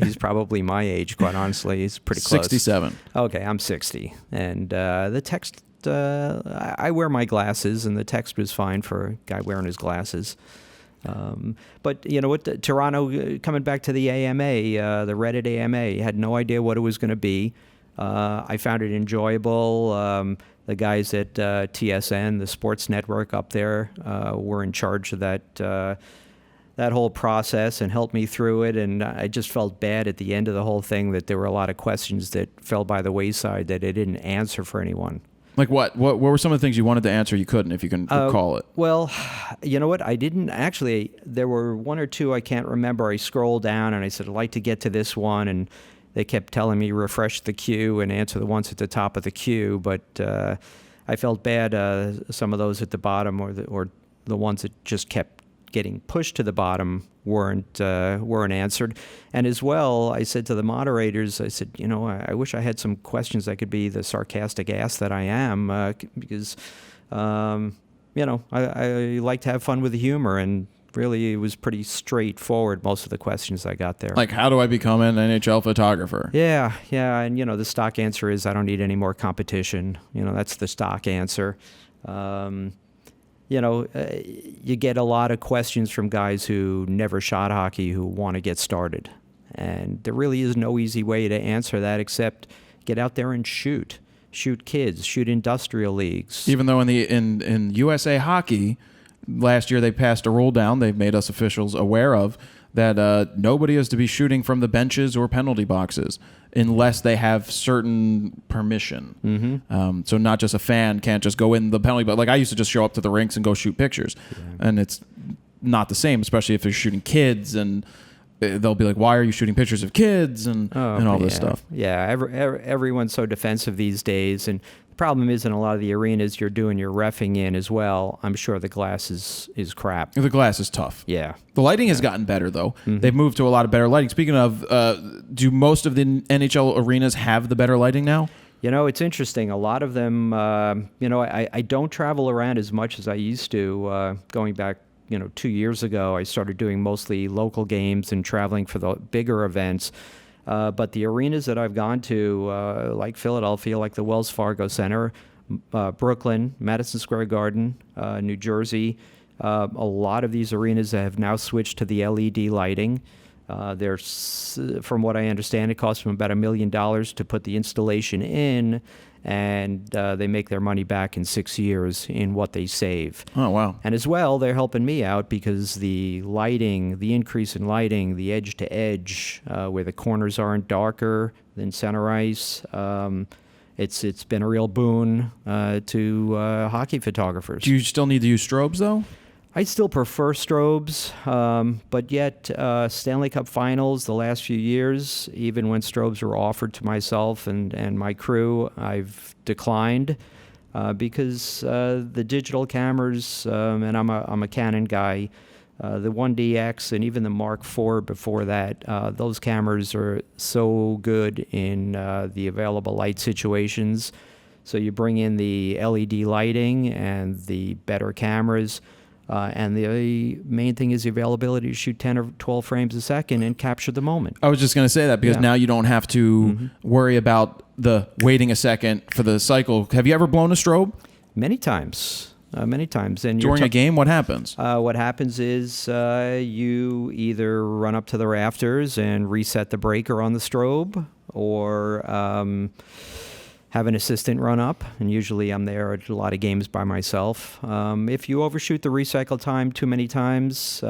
He's probably my age, quite honestly. He's pretty close. 67. Okay, I'm 60. And the text, I wear my glasses, and the text was fine for a guy wearing his glasses. But you know what? Toronto, coming back to the AMA, the Reddit AMA, had no idea what it was going to be. I found it enjoyable. The guys at TSN, the sports network up there, were in charge of that whole process and helped me through it. And I just felt bad at the end of the whole thing that there were a lot of questions that fell by the wayside that I didn't answer for anyone. Like what? What were some of the things you wanted to answer you couldn't, if you can recall it? Well, you know what? I didn't actually. There were one or two I can't remember. I scrolled down and I said, I'd like to get to this one. And they kept telling me refresh the queue and answer the ones at the top of the queue. But I felt bad. Some of those at the bottom or the ones that just kept getting pushed to the bottom weren't answered. And as well, I said to the moderators, I said, I wish I had some questions that could be the sarcastic ass that I am, because, I like to have fun with the humor, and really it was pretty straightforward, most of the questions I got there. Like, how do I become an NHL photographer? Yeah, and, the stock answer is I don't need any more competition. That's the stock answer. You get a lot of questions from guys who never shot hockey who want to get started. And there really is no easy way to answer that except get out there and shoot. Shoot kids, shoot industrial leagues. Even though in USA Hockey, last year they passed a rule down, they've made us officials aware of, that nobody is to be shooting from the benches or penalty boxes. unless they have certain permission. So not just a fan can't just go in the penalty, but like I used to just show up to the rinks and go shoot pictures, and it's not the same, especially if they're shooting kids, and they'll be like, "Why are you shooting pictures of kids?" and all this stuff. Yeah, everyone's so defensive these days, and the problem is in a lot of the arenas you're doing your reffing in as well. I'm sure the glass is crap. The glass is tough. Yeah. The lighting has gotten better, though. They've moved to a lot of better lighting. Speaking of, do most of the NHL arenas have the better lighting now? You know, it's interesting. A lot of them, I don't travel around as much as I used to. Going back, 2 years ago, I started doing mostly local games and traveling for the bigger events. But the arenas that I've gone to, like Philadelphia, like the Wells Fargo Center, Brooklyn, Madison Square Garden, New Jersey, a lot of these arenas have now switched to the LED lighting. From what I understand, it costs them about $1 million to put the installation in, and they make their money back in 6 years in what they save. Oh, wow. And as well, they're helping me out because the lighting, the increase in lighting, the edge to edge, where the corners aren't darker than center ice, it's been a real boon to hockey photographers. Do you still need to use strobes, though? I still prefer strobes, but yet Stanley Cup Finals the last few years, even when strobes were offered to myself and my crew, I've declined because the digital cameras, and I'm a Canon guy, the 1DX and even the Mark IV before that, those cameras are so good in the available light situations. So you bring in the LED lighting and the better cameras. And the main thing is the availability to shoot 10 or 12 frames a second and capture the moment. I was just going to say that because now you don't have to worry about the waiting a second for the cycle. Have you ever blown a strobe? Many times. And during a game, what happens? What happens is you either run up to the rafters and reset the breaker on the strobe, or have an assistant run up, and usually I'm there at a lot of games by myself. If you overshoot the recycle time too many times,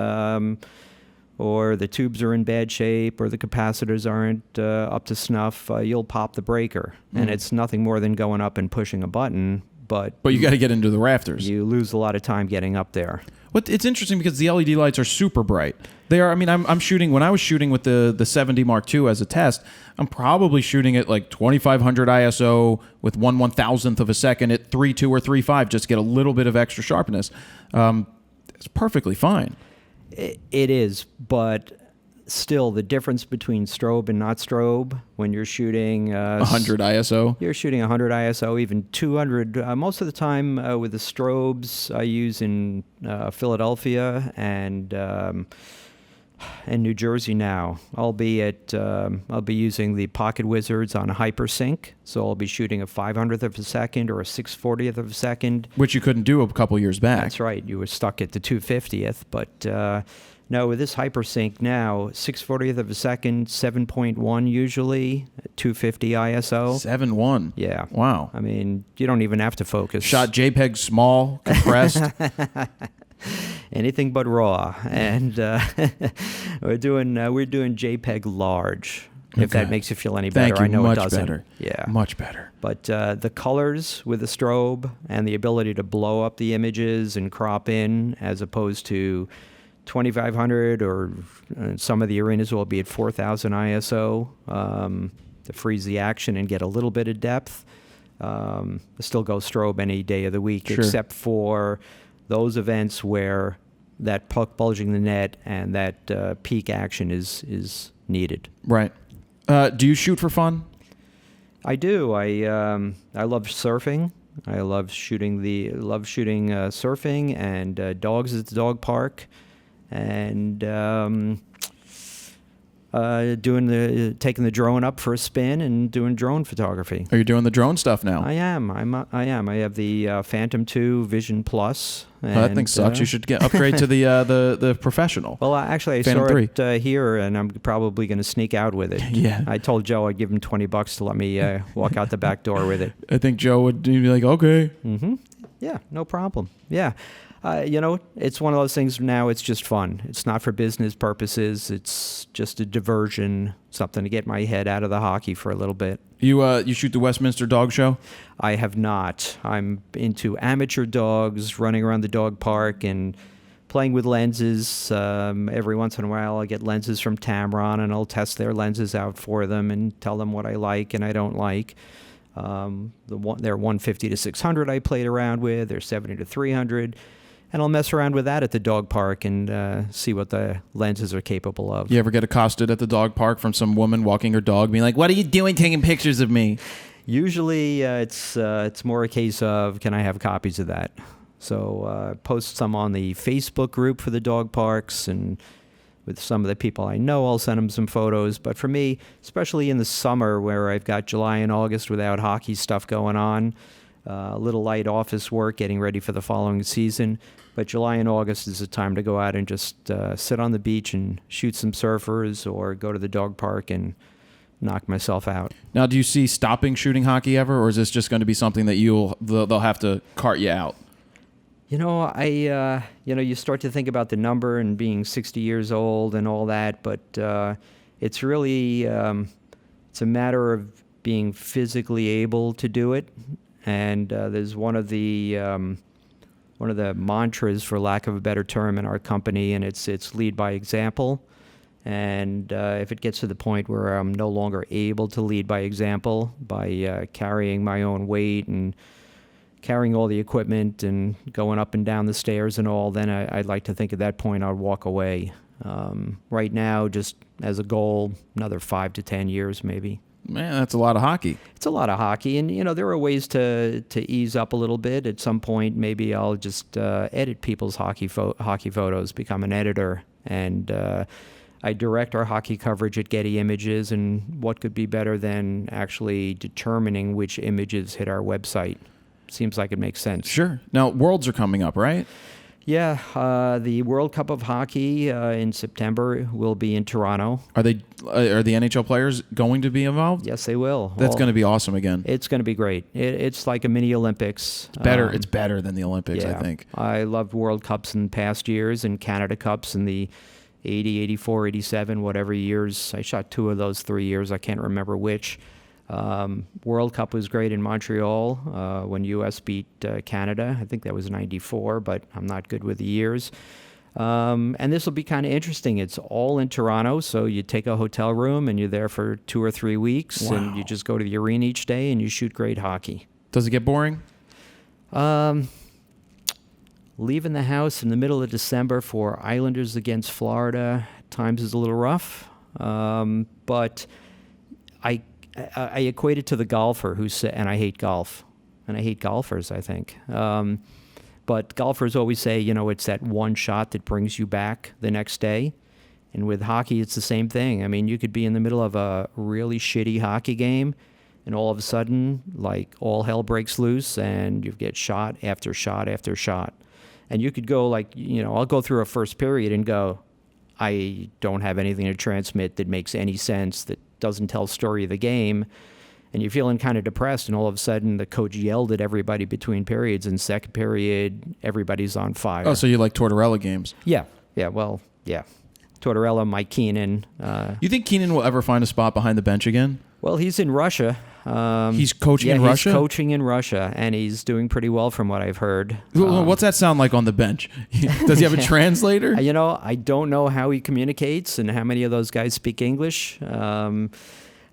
or the tubes are in bad shape, or the capacitors aren't up to snuff, you'll pop the breaker. And it's nothing more than going up and pushing a button, but you got to get into the rafters. You lose a lot of time getting up there. It's interesting because the LED lights are super bright. They are. I mean, I'm shooting, when I was shooting with the 70 Mark II as a test, I'm probably shooting at like 2500 ISO with 1/1000th of a second at 3.2 or 3.5 just to get a little bit of extra sharpness. It's perfectly fine. It is, but still, the difference between strobe and not strobe, when you're shooting 100 ISO, you're shooting 100 ISO, even 200. Most of the time with the strobes I use in Philadelphia and New Jersey now, albeit I'll be using the Pocket Wizards on hypersync, so I'll be shooting a 500th of a second or a 640th of a second, which you couldn't do a couple years back. That's right, you were stuck at the 250th, but no, with this hypersync now, 640th of a second, 7.1 usually, 250 ISO. 7.1. Yeah. Wow. I mean, you don't even have to focus. Shot JPEG small, compressed. Anything but raw, and we're doing JPEG large. If that makes you feel any better. Thank you. I know Much it doesn't. Better. Yeah, much better. But the colors with the strobe and the ability to blow up the images and crop in, as opposed to 2500 or some of the arenas will be at 4000 ISO to freeze the action and get a little bit of depth. Still go strobe any day of the week, except for those events where that puck bulging the net and that peak action is needed. Right. Do you shoot for fun? I do. I love surfing. I love shooting surfing and dogs at the dog park, and taking the drone up for a spin and doing drone photography. Are you doing the drone stuff now? I am. I am. I have the Phantom 2 Vision Plus. And, that thing sucks. You should upgrade to the professional. Well, actually, I Phantom saw 3. it here, and I'm probably going to sneak out with it. Yeah. I told Joe I'd give him $20 to let me walk out the back door with it. I think Joe would be like, okay. Mm-hmm. Yeah, no problem. Yeah. It's one of those things now. It's just fun. It's not for business purposes. It's just a diversion, something to get my head out of the hockey for a little bit. You shoot the Westminster Dog Show? I have not. I'm into amateur dogs, running around the dog park and playing with lenses. Every once in a while, I get lenses from Tamron, and I'll test their lenses out for them and tell them what I like and I don't like. They're 150 to 600 I played around with. They're 70 to 300. And I'll mess around with that at the dog park and see what the lenses are capable of. You ever get accosted at the dog park from some woman walking her dog being like, "What are you doing taking pictures of me?" Usually it's more a case of, can I have copies of that? So post some on the Facebook group for the dog parks, and with some of the people I know, I'll send them some photos. But for me, especially in the summer where I've got July and August without hockey stuff going on, a little light office work, getting ready for the following season. But July and August is a time to go out and just sit on the beach and shoot some surfers or go to the dog park and knock myself out. Now, do you see stopping shooting hockey ever, or is this just going to be something that they'll have to cart you out? You start to think about the number and being 60 years old and all that, but it's really it's a matter of being physically able to do it. And there's one of the mantras, for lack of a better term, in our company, and it's lead by example. And if it gets to the point where I'm no longer able to lead by example by carrying my own weight and carrying all the equipment and going up and down the stairs and all, then I'd like to think at that point I'll walk away. Right now, just as a goal, another 5 to 10 years maybe. Man, that's a lot of hockey. It's a lot of hockey, and there are ways to ease up a little bit. At some point, maybe I'll just edit people's hockey photos, become an editor, and I direct our hockey coverage at Getty Images, and what could be better than actually determining which images hit our website? Seems like it makes sense. Sure. Now, Worlds are coming up, right? Yeah, the World Cup of Hockey in September will be in Toronto. Are the NHL players going to be involved? Yes, they will. That's going to be awesome again. It's going to be great. It's like a mini Olympics. It's better than the Olympics, yeah. I think. I loved World Cups in past years and Canada Cups in the 80, 84, 87, whatever years. I shot 2 of those 3 years. I can't remember which. World Cup was great in Montreal when U.S. beat Canada. I think that was 94, but I'm not good with the years. And this will be kind of interesting. It's all in Toronto, so you take a hotel room and you're there for 2 or 3 weeks, and you just go to the arena each day and you shoot great hockey. Does it get boring? Leaving the house in the middle of December for Islanders against Florida at times is a little rough, but I equate it to the golfer and I hate golf, and I hate golfers, I think. But golfers always say, it's that one shot that brings you back the next day. And with hockey, it's the same thing. I mean, you could be in the middle of a really shitty hockey game, and all of a sudden, like, all hell breaks loose, and you get shot after shot after shot. And you could go, I'll go through a first period and go, I don't have anything to transmit that makes any sense, that doesn't tell the story of the game, and you're feeling kind of depressed, and all of a sudden the coach yelled at everybody between periods, and second period everybody's on fire. Oh, so you like Tortorella games? Yeah. Tortorella, Mike Keenan. You think Keenan will ever find a spot behind the bench again? Well, he's in Russia. He's coaching in Russia? He's coaching in Russia, and he's doing pretty well from what I've heard. What's that sound like on the bench? Does he have a translator? I don't know how he communicates and how many of those guys speak English. I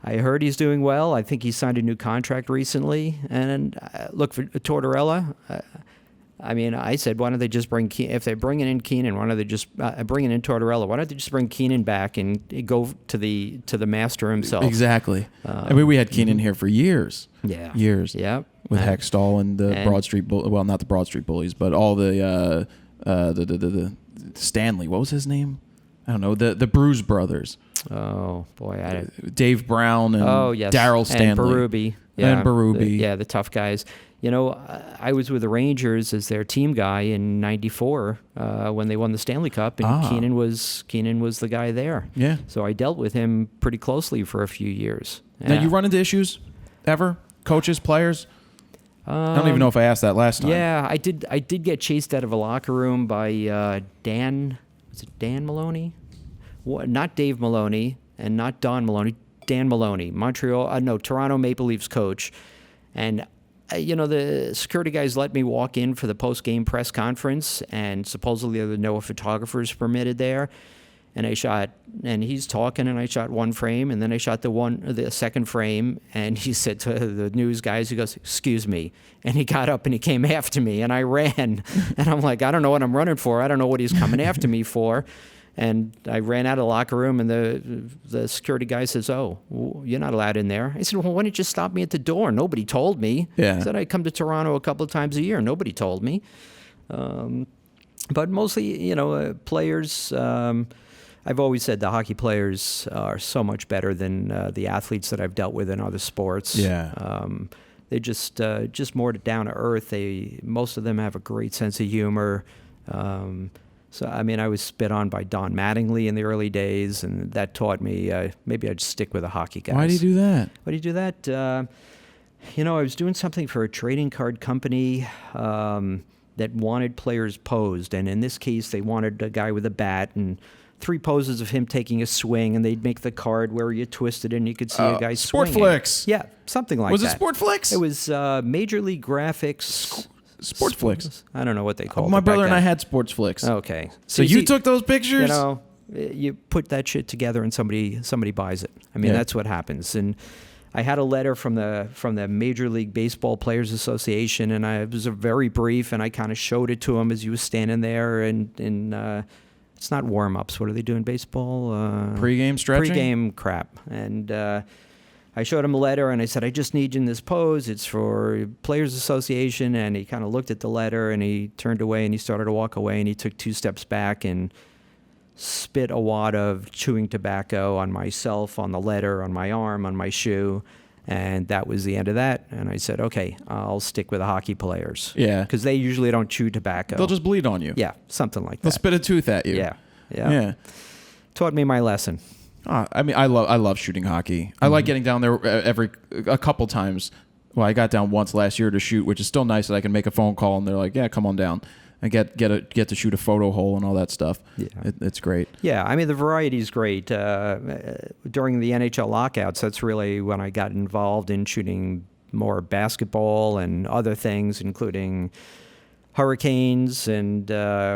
heard he's doing well. I think he signed a new contract recently. And look, for Tortorella, I said, why don't they just bring if they're bringing in Keenan, why don't they just bringing in Tortorella? Why don't they just bring Keenan back and go to the master himself? Exactly. We had Keenan here for years. Yeah. Years. Yeah. With Hextall and the Broad Street well, not the Broad Street Bullies, but all the Stanley. What was his name? I don't know. The Bruise Brothers. Oh boy, Dave Brown and Daryl Stanley and Berube. And Berube. The tough guys. I was with the Rangers as their team guy in '94 when they won the Stanley Cup, and Keenan was the guy there. Yeah. So I dealt with him pretty closely for a few years. Now, you run into issues ever? Coaches, players? I don't even know if I asked that last time. Yeah, I did get chased out of a locker room by Dan. Was it Dan Maloney? Not Dave Maloney and not Don Maloney. Dan Maloney, Toronto Maple Leafs coach. And, the security guys let me walk in for the post-game press conference, and supposedly there were no photographers permitted there. And he's talking, and I shot one frame, and then I shot the second frame, and he said to the news guys, he goes, "Excuse me," and he got up and he came after me, and I ran, and I'm like, I don't know what I'm running for, I don't know what he's coming after me for, and I ran out of the locker room, and the security guy says, "Oh, you're not allowed in there." I said, "Well, why didn't you stop me at the door? Nobody told me." Yeah. I said I come to Toronto a couple of times a year, nobody told me, but mostly, players. I've always said the hockey players are so much better than the athletes that I've dealt with in other sports. Yeah. They're just more down to earth. Most of them have a great sense of humor. I was spit on by Don Mattingly in the early days, and that taught me maybe I'd stick with the hockey guys. Why do you do that? Why do you do that? I was doing something for a trading card company that wanted players posed, and in this case, they wanted a guy with a bat and 3 poses of him taking a swing, and they'd make the card where you twisted it and you could see a guy swinging. Sportflix. Yeah, something like Was that. it Sportflix? It was Major League Graphics. Sportflix. I don't know what they called it. My back brother and then. I had Sportflix. Okay. So you took those pictures? You put that shit together and somebody buys it. I mean, Yeah. that's what happens. And I had a letter from the Major League Baseball Players Association, and it was very brief, and I kind of showed it to him as he was standing there, and it's not warm-ups. What do they do in baseball? Pre-game stretching? Pre-game crap. And I showed him a letter, and I said, "I just need you in this pose. It's for Players Association." And he kind of looked at the letter, and he turned away, and he started to walk away, and he took 2 steps back and spit a wad of chewing tobacco on myself, on the letter, on my arm, on my shoe. And that was the end of that. And I said, okay, I'll stick with the hockey players. Yeah. Because they usually don't chew tobacco. They'll just bleed on you. Yeah, something like They'll that. spit a tooth at you. Yeah. Taught me my lesson. I love shooting hockey. I like getting down there a couple times. Well, I got down once last year to shoot, which is still nice that I can make a phone call and they're like, "Yeah, come on down." I get to shoot a photo hole and all that stuff. Yeah. It's great. Yeah, I mean, the variety is great. During the NHL lockouts, that's really when I got involved in shooting more basketball and other things, including hurricanes, and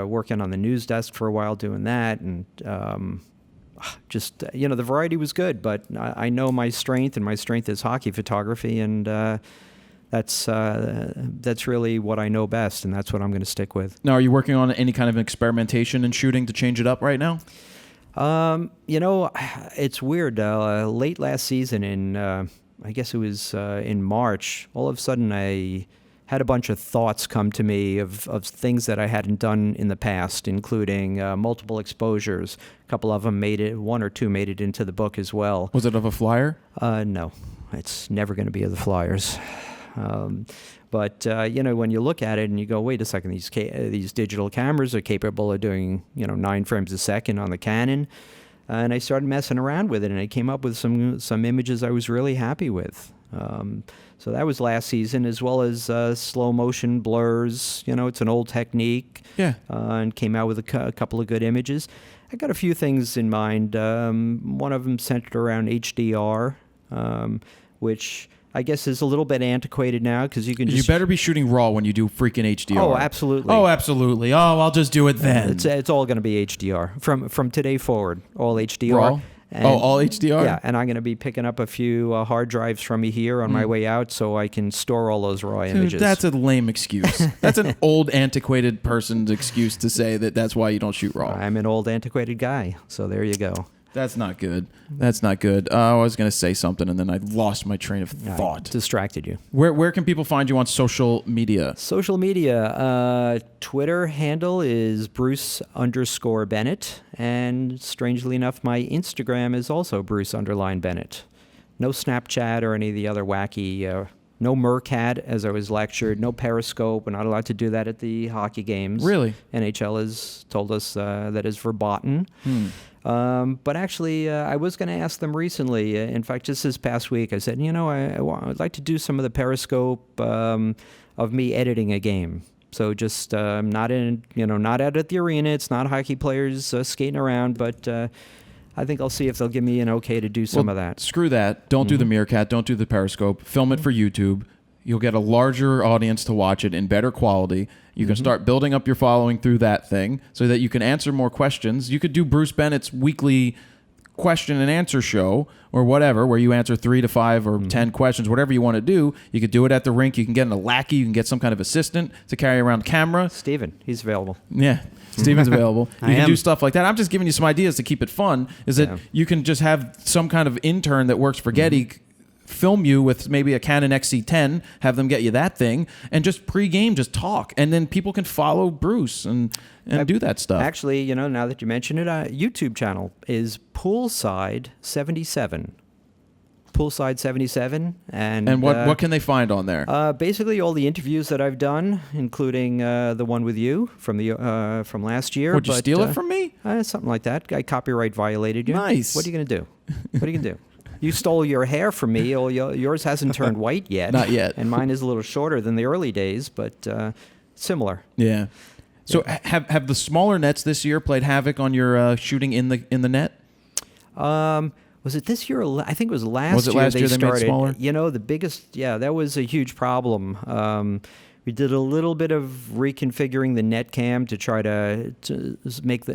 working on the news desk for a while doing that. And the variety was good, but I know my strength, and my strength is hockey photography, and that's really what I know best, and that's what I'm going to stick with. Now, are you working on any kind of experimentation in shooting to change it up right now? It's weird. Late last season, I guess it was in March, all of a sudden I had a bunch of thoughts come to me of things that I hadn't done in the past, including multiple exposures. A couple of them one or two made it into the book as well. Was it of a flyer? No, it's never going to be of the Flyers. But when you look at it and you go, wait a second, these digital cameras are capable of doing 9 frames a second on the Canon, and I started messing around with it, and I came up with some images I was really happy with. So that was last season, as well as slow motion blurs. It's an old technique. Yeah. And came out with a couple of good images. I got a few things in mind. One of them centered around HDR, which I guess is a little bit antiquated now, because you can just... You better be shooting RAW when you do freaking HDR. Oh, absolutely. Oh, absolutely. Oh, I'll just do it then. It's all going to be HDR. From today forward, all HDR. RAW? All HDR? Yeah, and I'm going to be picking up a few hard drives from you here on my way out, so I can store all those RAW Dude, images. that's a lame excuse. That's an old, antiquated person's excuse to say that's why you don't shoot RAW. I'm an old, antiquated guy, so there you go. That's not good. That's not good. I was going to say something, and then I lost my train of thought. I distracted you. Where can people find you on social media? Social media. Twitter handle is Bruce_Bennett. And strangely enough, my Instagram is also Bruce_Bennett. No Snapchat or any of the other wacky... no Mercat, as I was lectured. No Periscope. We're not allowed to do that at the hockey games. Really? NHL has told us that is verboten. But actually, I was going to ask them recently. In fact, just this past week, I said, I'd like to do some of the Periscope of me editing a game. So just not out at the arena. It's not hockey players skating around, but I think I'll see if they'll give me an okay to do some of that. Screw that. Don't do the Meerkat. Don't do the Periscope. Film it for YouTube. You'll get a larger audience to watch it in better quality. You can start building up your following through that thing so that you can answer more questions. You could do Bruce Bennett's weekly question and answer show or whatever, where you answer 3 to 5 or 10 questions, whatever you want to do. You could do it at the rink. You can get a lackey. You can get some kind of assistant to carry around the camera. Steven, he's available. Yeah. Steven's available. You can am. do stuff like that. I'm just giving you some ideas to keep it fun, is that you can just have some kind of intern that works for Getty film you with maybe a Canon XC10, have them get you that thing, and just pre-game just talk. And then people can follow Bruce and do that stuff. Actually, now that you mention it, YouTube channel is Poolside 77. Poolside 77. And what can they find on there? Basically all the interviews that I've done, including the one with you from last year. Would you steal it from me? Something like that. I copyright violated you. Nice. What are you going to do? What are you going to do? You stole your hair from me. Yours hasn't turned white yet. Not yet. And mine is a little shorter than the early days, but similar. Yeah. So have the smaller nets this year played havoc on your shooting in the net? Was it this year? I think it was last year. Was it last year they made started. smaller? The biggest, that was a huge problem. We did a little bit of reconfiguring the net cam to try to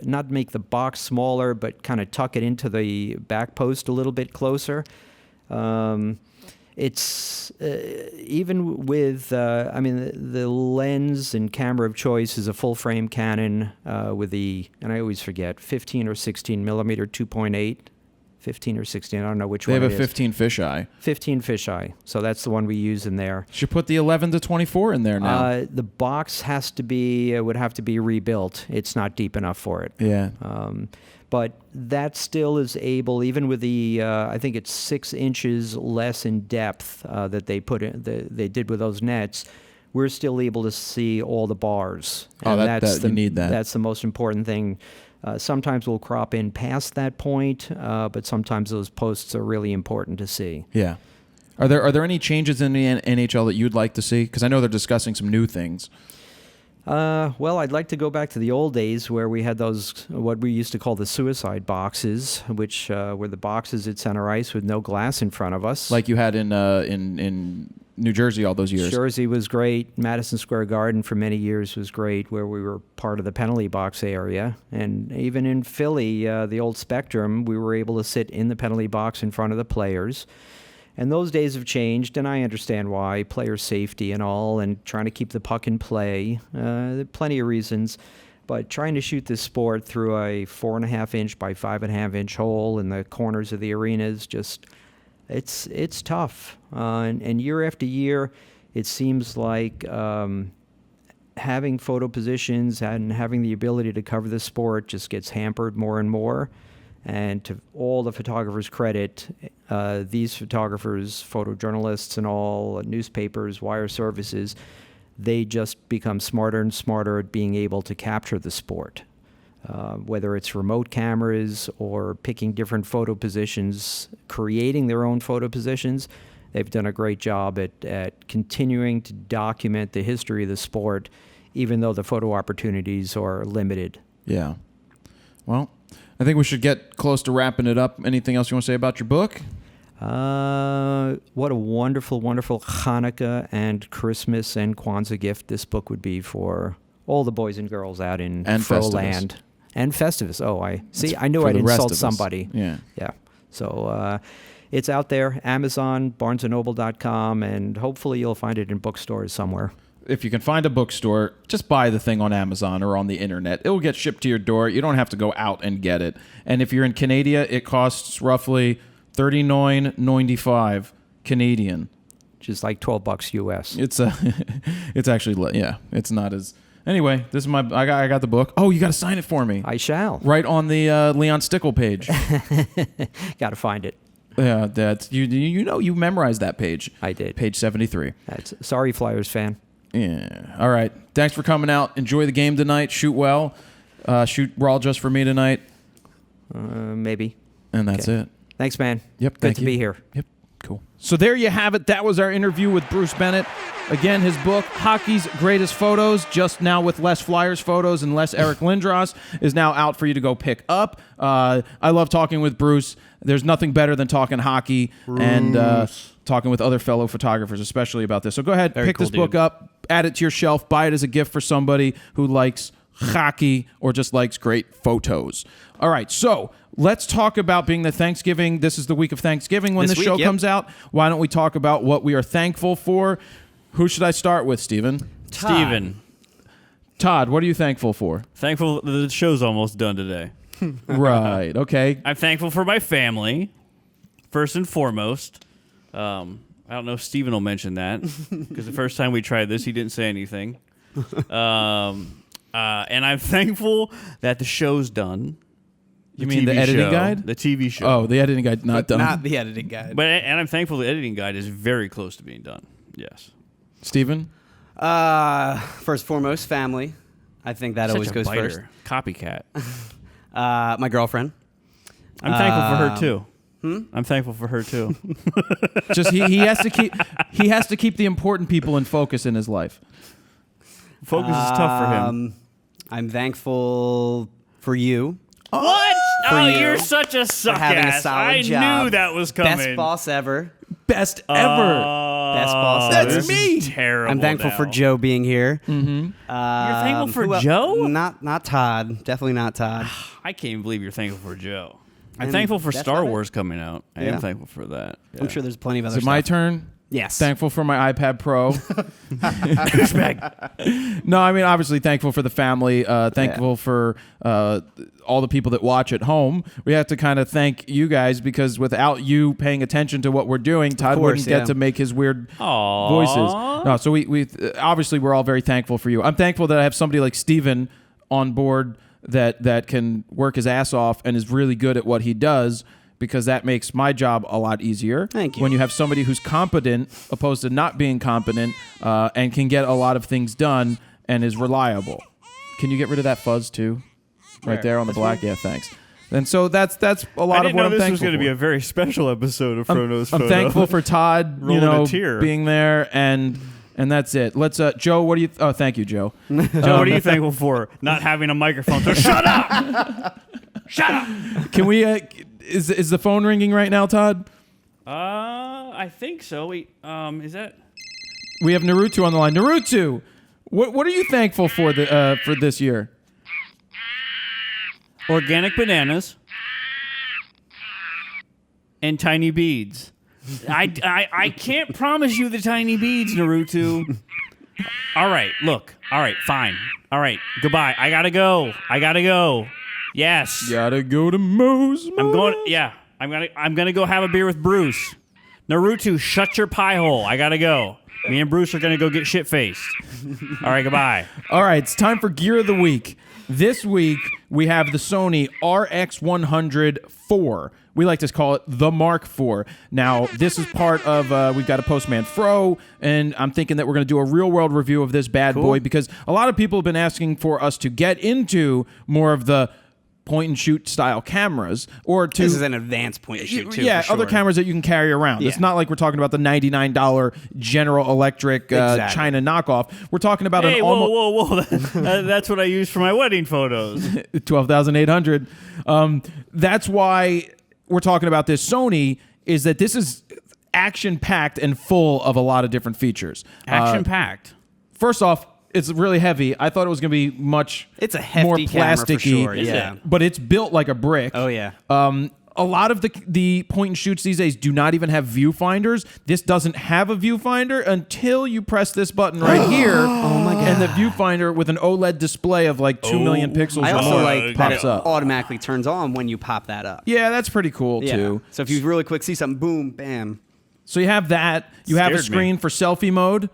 not make the box smaller, but kind of tuck it into the back post a little bit closer. It's even with, the lens and camera of choice is a full frame Canon with and I always forget, 15 or 16 millimeter 2.8. 15 or 16, I don't know which one it is. They have a 15 fisheye. 15 fisheye, so that's the one we use in there. Should put the 11 to 24 in there now. The box would have to be rebuilt. It's not deep enough for it. Yeah. But that still is able, even with the, I think it's 6 inches less in depth that they put in, they did with those nets, we're still able to see all the bars. And you need that. That's the most important thing. Sometimes we'll crop in past that point, but sometimes those posts are really important to see. Yeah. Are there any changes in the NHL that you'd like to see? Because I know they're discussing some new things. Well, I'd like to go back to the old days where we had those, what we used to call the suicide boxes, which were the boxes at center ice with no glass in front of us. Like you had in New Jersey all those years. Jersey was great. Madison Square Garden for many years was great, where we were part of the penalty box area. And even in Philly, the old Spectrum, we were able to sit in the penalty box in front of the players. And those days have changed, and I understand why. Player safety and all, and trying to keep the puck in play. There are plenty of reasons. But trying to shoot this sport through a 4.5 inch by 5.5 inch hole in the corners of the arena is just, it's tough. And year after year, it seems like having photo positions and having the ability to cover the sport just gets hampered more and more. And to all the photographers' credit, these photographers, photojournalists and all, newspapers, wire services, they just become smarter and smarter at being able to capture the sport. Whether it's remote cameras or picking different photo positions, creating their own photo positions, they've done a great job at continuing to document the history of the sport, even though the photo opportunities are limited. Yeah. Well, I think we should get close to wrapping it up. Anything else you want to say about your book? What a wonderful, wonderful Hanukkah and Christmas and Kwanzaa gift this book would be for all the boys and girls out in Froland. And Festivus. Oh, I knew I'd insult somebody. Yeah. Yeah. So it's out there, Amazon, BarnesandNoble.com, and hopefully you'll find it in bookstores somewhere. If you can find a bookstore, just buy the thing on Amazon or on the internet. It will get shipped to your door. You don't have to go out and get it. And if you're in Canada, it costs roughly $39.95 Canadian. Which is like $12 US. It's actually, it's not as... Anyway, this is I got the book. Oh, you got to sign it for me. I shall. Right on the Leon Stickle page. Got to find it. Yeah, that's you memorized that page. I did. Page 73. Sorry, Flyers fan. Yeah. All right. Thanks for coming out. Enjoy the game tonight. Shoot well. Shoot Raw just for me tonight. Maybe. And that's Okay. it. Thanks, man. Yep. Good thank to you. be here. Yep. Cool. So there you have it. That was our interview with Bruce Bennett. Again, his book, Hockey's Greatest Photos, just now with less Flyers photos and less Eric Lindros, is now out for you to go pick up. I love talking with Bruce. There's nothing better than talking hockey and talking with other fellow photographers, especially about this. So go ahead, pick cool, this book up, add it to your shelf, buy it as a gift for somebody who likes hockey or just likes great photos. All right, so let's talk about being the Thanksgiving. This is the week of Thanksgiving when This the show week, yep. comes out. Why don't we talk about what we are thankful for? Who should I start with, Steven? Steven, Todd, what are you thankful for? thankful that the show's almost done today. Right, okay. I'm thankful for my family, first and foremost. I don't know if Steven will mention that, because the first time we tried this, he didn't say anything. And I'm thankful that the show's done. You mean the editing show, guide? The TV show. Oh, the editing guide not done. Not the editing guide. And I'm thankful the editing guide is very close to being done. Yes. Steven? First and foremost, family. I think that always Such a goes biter. first. Copycat. My girlfriend. I'm thankful for her too. I'm thankful for her too. Just he has to keep the important people in focus in his life. Focus is tough for him. I'm thankful for you. What? For Oh, you. you're such a suck Having a ass. solid I job. knew that was coming. Best boss ever. Best ever. Best boss That's ever. This me. is terrible. I'm thankful for now. Joe being here. Mm-hmm. You're thankful for who el- Joe? Not Todd. Definitely not Todd. I can't even believe you're thankful for Joe. I'm And thankful for that's Star about it. Wars coming out. I Yeah. am thankful for that. I'm sure there's plenty of other Is it my stuff. turn? Yes. Thankful for my iPad Pro. No, I mean, obviously thankful for the family. Thankful for all the people that watch at home. We have to kind of thank you guys because without you paying attention to what we're doing, Todd course, wouldn't get yeah. to make his weird Aw. voices. No, so we obviously we're all very thankful for you. I'm thankful that I have somebody like Steven on board that can work his ass off and is really good at what he does, because that makes my job a lot easier. Thank you. When you have somebody who's competent opposed to not being competent and can get a lot of things done and is reliable. Can you get rid of that fuzz too? Right there on the black? Yeah, thanks. And so that's a lot I of didn't what know I'm this thankful was going to for. be a very special episode of Frodo's I'm Photo. thankful for Todd, Rolling a tear. being there, and that's it. Let's Joe, what do you oh, thank you, Joe. Joe, what are you thankful for? Not having a microphone. So shut up! Shut up! Can we is the phone ringing right now, Todd? I think so. Wait, is that? We have Naruto on the line. Naruto, what are you thankful for for this year? Organic bananas and tiny beads. I can't promise you the tiny beads, Naruto. All right, look. All right, fine. All right, goodbye. I gotta go. Yes. Gotta go to Moe's. I'm going. Yeah, I'm gonna go have a beer with Bruce. Naruto, shut your pie hole. I gotta go. Me and Bruce are gonna go get shit faced. All right, goodbye. All right, it's time for Gear of the Week. This week, we have the Sony RX100 IV. We like to call it the Mark IV. Now, this is part of, we've got a Postman Fro, and I'm thinking that we're going to do a real-world review of this bad boy, because a lot of people have been asking for us to get into more of the point-and-shoot style cameras, or to... This is an advanced point and shoot too. Yeah, for other sure. cameras that you can carry around. Yeah. It's not like we're talking about the $99 General Electric Exactly. China knockoff. We're talking about Hey, an almost... whoa! That's what I use for my wedding photos. 12,800. That's why we're talking about this Sony, is that this is action-packed and full of a lot of different features. Action packed. First off, it's really heavy. I thought it was going to be much It's a hefty more camera for plasticky. sure, yeah. But it's built like a brick. Oh yeah. A lot of the point and shoots these days do not even have viewfinders. This doesn't have a viewfinder until you press this button right here. Oh my god! And the viewfinder with an OLED display of like 2 million pixels. I also Oh, like that pops it up. automatically turns on when you pop that up. Yeah, that's pretty cool Yeah. too. So if you really quick see something, boom, bam. So you have that. You have a Scared me. screen for selfie mode.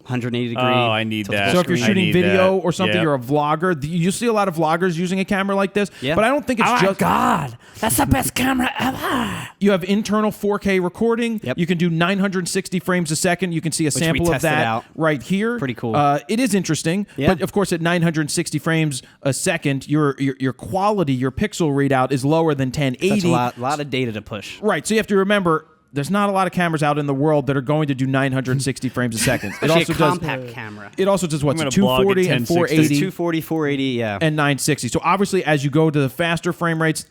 180 degree. Oh, I need tiltable that. So if you're screen. shooting need video that. or something, Yep. you're a vlogger. You see a lot of vloggers using a camera like this, Yeah. but I don't think it's Oh my just. God, that's the best camera ever. You have internal 4K recording. Yep. You can do 960 frames a second. You can see a we sample of tested that out. right here. Pretty cool. It is interesting, Yeah. but of course, at 960 frames a second, your quality, your pixel readout is lower than 1080. That's a lot of data to push. Right. So you have to remember. There's not a lot of cameras out in the world that are going to do 960 frames a second. It Actually, also a does. compact camera. It also does what's I'm gonna blog at 240 and 1060. 480 Does 240, 480, yeah. and 960. So obviously, as you go to the faster frame rates,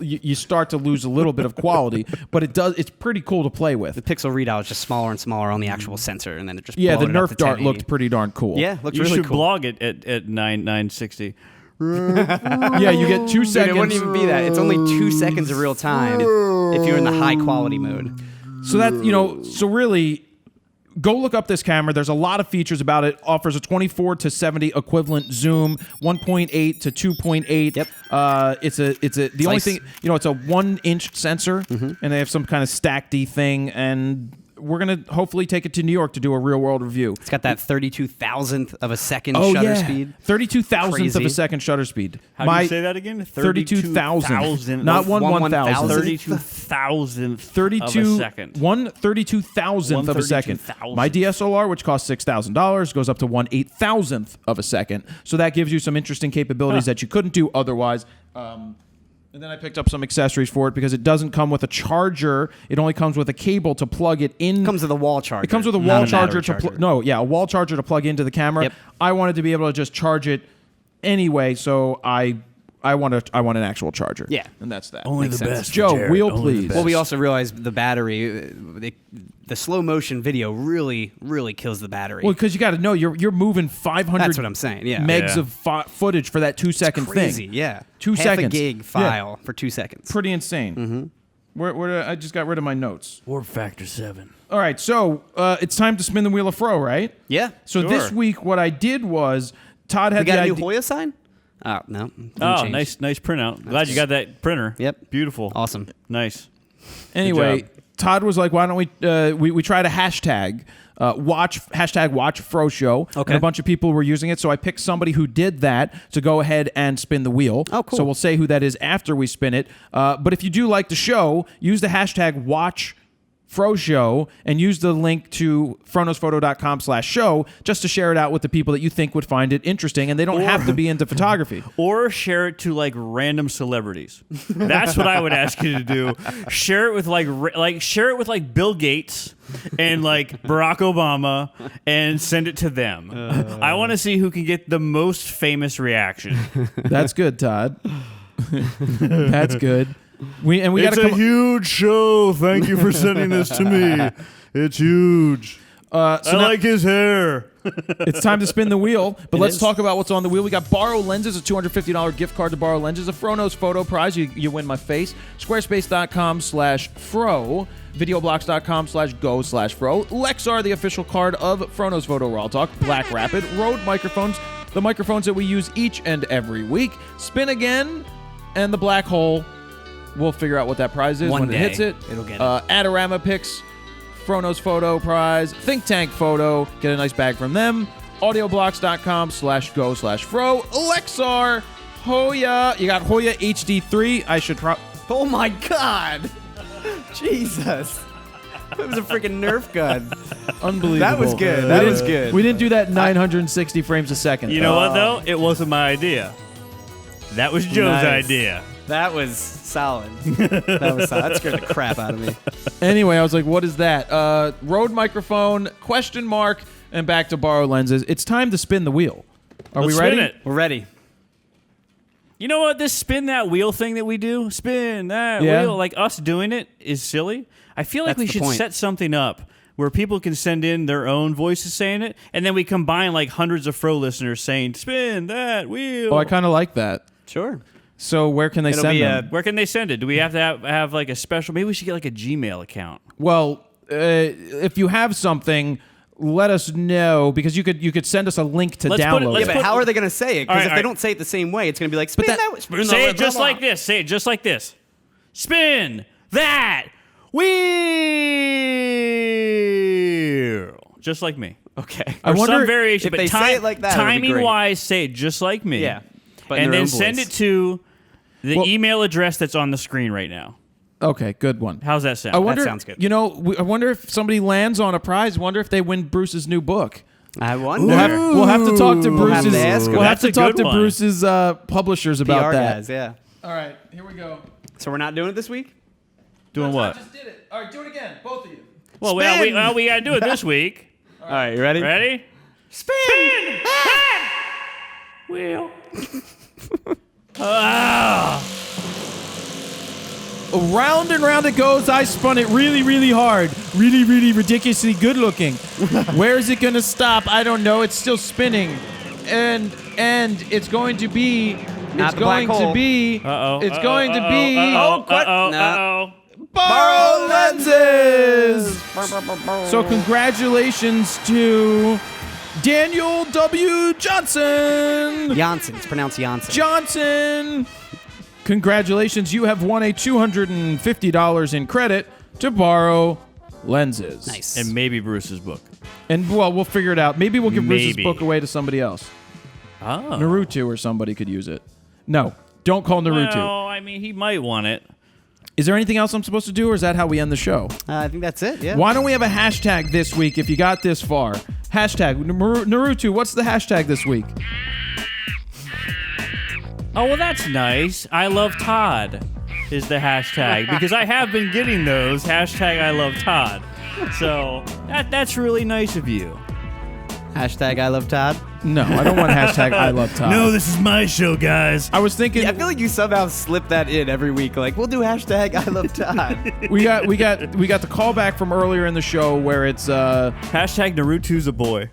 you start to lose a little bit of quality. But it's pretty cool to play with. The pixel readout is just smaller and smaller on the actual sensor, and then it just Yeah, the blowing it up Nerf to dart 1080. looked pretty darn cool. Yeah, looked You really should cool. blog it at 960. Yeah, you get 2 Dude, seconds. it wouldn't even be that. It's only 2 seconds of real time if you're in the high quality mode. So that, so really, go look up this camera. There's a lot of features about it. Offers a 24 to 70 equivalent zoom, 1.8 to 2.8. Yep. The only nice. thing, it's a 1-inch sensor, and they have some kind of stacked-y thing, and we're going to hopefully take it to New York to do a real-world review. It's got that 32,000th of a second Oh, shutter yeah. speed. 32,000th of Crazy. a second shutter speed. How do you say that again? 32,000. Not 1,000. 32,000th 32 of a second. 1/32,000th of a second. 1/32,000th. My DSLR, which costs $6,000, goes up to 1/8,000th of a second. So that gives you some interesting capabilities that you couldn't do otherwise. And then I picked up some accessories for it because it doesn't come with a charger. It only comes with a cable to plug it in. It comes with a wall charger. It comes with a not wall a charger battery to a wall charger to plug into the camera. Yep. I wanted to be able to just charge it anyway, so I want an actual charger. Yeah. And that's that. Only Makes the sense. best. Joe, Jared. wheel, Only the please. best. Well, we also realized the battery, the slow motion video really, really kills the battery. Well, because you got to know you're moving 500. That's what I'm saying. Yeah. Megs Yeah. of footage for that 2-second Crazy. thing. Yeah. 2 Half seconds. a gig file for 2 seconds. Pretty insane. Where I just got rid of my notes. Warp Factor 7. All right, so it's time to spin the wheel of Fro, right? Yeah. So Sure. this week, what I did was Todd had We got the a new idea. Hoya sign? Oh, no. Didn't Oh, change. nice printout. Glad you got that printer. Yep. Beautiful. Awesome. Nice. Anyway, job. Todd was like, "Why don't we try to hashtag watch Fro Show?" Okay. And a bunch of people were using it, so I picked somebody who did that to go ahead and spin the wheel. Oh, cool. So we'll say who that is after we spin it. But if you do like the show, use the hashtag watch Fro Show and use the link to fronosphoto.com/show just to share it out with the people that you think would find it interesting, and they don't have to be into photography. Or share it to like random celebrities. That's what I would ask you to do. Share it with share it with like Bill Gates and like Barack Obama and send it to them. I want to see who can get the most famous reaction. That's good, Todd. That's good. We got It's to a come. huge show. Thank you for sending this to me. It's huge. So I now like his hair. it's time to spin the wheel, but let's is. talk about what's on the wheel. We got Borrow Lenses, a $250 gift card to Borrow Lenses, a Fronos photo prize. You win my face. Squarespace.com/fro. Videoblocks.com/go/fro. Lexar, the official card of Fronos Photo RAWtalk. Black Rapid. Rode microphones, the microphones that we use each and every week. Spin again, and the black hole. We'll figure out what that prize is One when day, it hits it. it'll get it. Adorama Picks, Fronos Photo Prize, Think Tank Photo. Get a nice bag from them. Audioblocks.com/go/fro. Lexar, Hoya. You got Hoya HD3. I should Oh my God. Jesus. It was a freaking Nerf gun. Unbelievable. That was good. That was good. We didn't do that 960 frames a second. You know what though? It wasn't my idea. That was Joe's Nice. idea. That was solid. That scared the crap out of me. Anyway, I was like, what is that? Rode microphone, ? And back to Borrow Lenses. It's time to spin the wheel. Are Let's we ready? spin it. We're ready. You know what? This spin that wheel thing that we do, spin that Yeah. wheel, like us doing it is silly. I feel like That's we the should point. set something up where people can send in their own voices saying it, and then we combine like hundreds of Fro listeners saying, spin that wheel. Oh, I kind of like that. Sure. So where can they It'll send be them? Where can they send it? Do we have to have like a special? Maybe we should get like a Gmail account. Well, if you have something, let us know because you could send us a link to Let's put it- download. let's Yeah, it. but how are they going to say it? All Because right, if all they right. don't say it the same way, it's going to be like, spin that- that. Spin Say that- it just blah, blah. like this. Say it just like this. Spin that wheel. Just like me. Okay. I Or wonder some variation, if but they say it like that, it would be timing great. wise, say it just like me. Yeah. But in and their then own send voice. it to the Well- email address that's on the screen right now. Okay, good one. How's that sound? I wonder, sounds good. You know, I wonder if somebody lands on a prize. Wonder if they win Bruce's new book. I wonder. We'll have to talk to We'll have to Bruce's. ask We'll him. have to That's a talk good to one. Bruce's publishers about PR that. guys, yeah. All right, here we go. So we're not doing it this week? Doing what? just did it. All right, do it again, both of you. Well, we got to do it this week. All right, you ready? Ready? Spin! Wheel. Round and round it goes. I spun it really, really hard. Really, really ridiculously good looking. Where is it going to stop? I don't know. It's still spinning. And it's going to be... Not it's the black going to hole. be... Uh-oh. It's going to be... Uh-oh. Borrow lenses! So congratulations to Daniel W. Johnson! Janssen. It's pronounced Janssen. Johnson! Congratulations, you have won a $250 in credit to borrow lenses. Nice. And maybe Bruce's book. And, well, we'll figure it out. Maybe we'll give Bruce's Maybe. book away to somebody else. Oh. Naruto or somebody could use it. No, don't call Naruto. Well, I mean, he might want it. Is there anything else I'm supposed to do, or is that how we end the show? I think that's it, yeah. Why don't we have a hashtag this week if you got this far? Hashtag Naruto, what's the hashtag this week? Oh, well, that's nice. I love Todd is the hashtag because I have been getting those. Hashtag I love Todd. So that's really nice of you. Hashtag I love Todd. No, I don't want hashtag I love Todd. No, this is my show, guys. I was thinking Yeah, I feel like you somehow slip that in every week. Like, we'll do hashtag I love Todd. we got the callback from earlier in the show where it's Hashtag Naruto's a boy.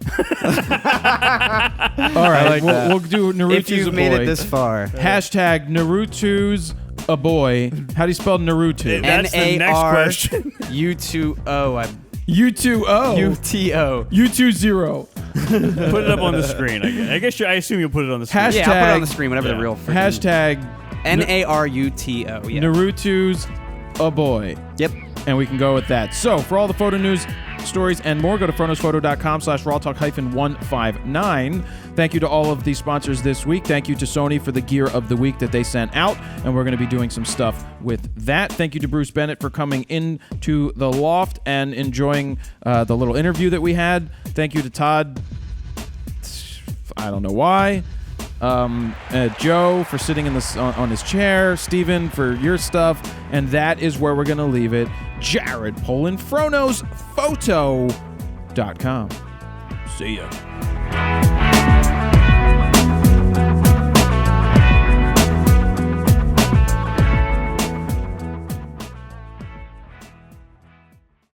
all right, like that. we'll do Naruto's if you've a boy. made it this far. Hashtag Naruto's a boy. How do you spell Naruto? That's the next question. U2O. U2O. UTO. U20. Put it up on the screen. I guess I assume you'll put it on the screen. Hashtag Yeah, I'll put it on the screen, whatever Yeah. the real freaking... hashtag Naruto. Yeah. Naruto's a boy. Yep. And we can go with that. So, for all the photo news, stories, and more, go to fronosphoto.com/rawtalk-159. Thank you to all of the sponsors this week. Thank you to Sony for the gear of the week that they sent out, and we're going to be doing some stuff with that. Thank you to Bruce Bennett for coming into the loft and enjoying the little interview that we had. Thank you to Todd. I don't know why. Joe for sitting in on his chair, Steven for your stuff, and that is where we're going to leave it. Jared Polin, FronosPhoto.com. See ya.